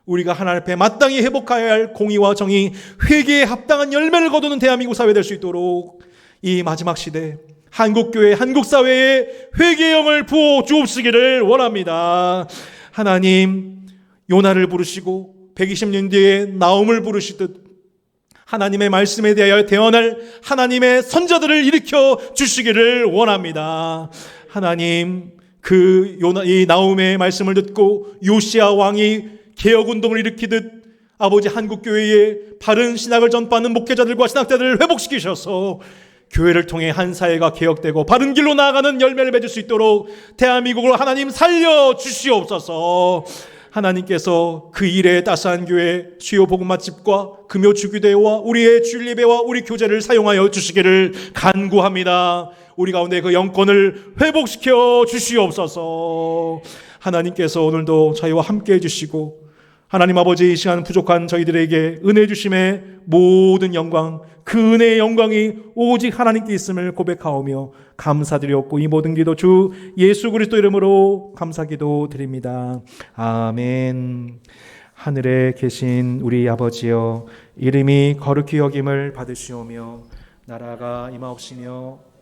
우리가 하나님 앞에 마땅히 회복해야 할 공의와 정의, 회개에 합당한 열매를 거두는 대한민국 사회 될 수 있도록 이 마지막 시대 한국교회, 한국사회에 회개의 영을 부어 주옵시기를 원합니다. 하나님, 요나를 부르시고 120년 뒤에 나움을 부르시듯 하나님의 말씀에 대하여 대언할 하나님의 선자들을 일으켜 주시기를 원합니다. 하나님, 이 나움의 말씀을 듣고 요시야 왕이 개혁운동을 일으키듯 아버지 한국교회에 바른 신학을 전파하는 목회자들과 신학자들을 회복시키셔서 교회를 통해 한 사회가 개혁되고 바른 길로 나아가는 열매를 맺을 수 있도록 대한민국을 하나님 살려 주시옵소서. 하나님께서 그 일에 따스한 교회 수요 복음 맛집과 금요 주기도회와 우리의 주일 예배와 우리 교제를 사용하여 주시기를 간구합니다. 우리 가운데 그 영권을 회복시켜 주시옵소서. 하나님께서 오늘도 저희와 함께 해주시고 하나님 아버지, 이 시간 부족한 저희들에게 은혜 주심의 모든 영광, 그 은혜의 영광이 오직 하나님께 있음을 고백하오며 감사드렸고 이 모든 기도 주 예수 그리스도 이름으로 감사기도 드립니다. 아멘. 하늘에 계신 우리 아버지여, 이름이 거룩히 여김을 받으시오며 나라가 임하옵시며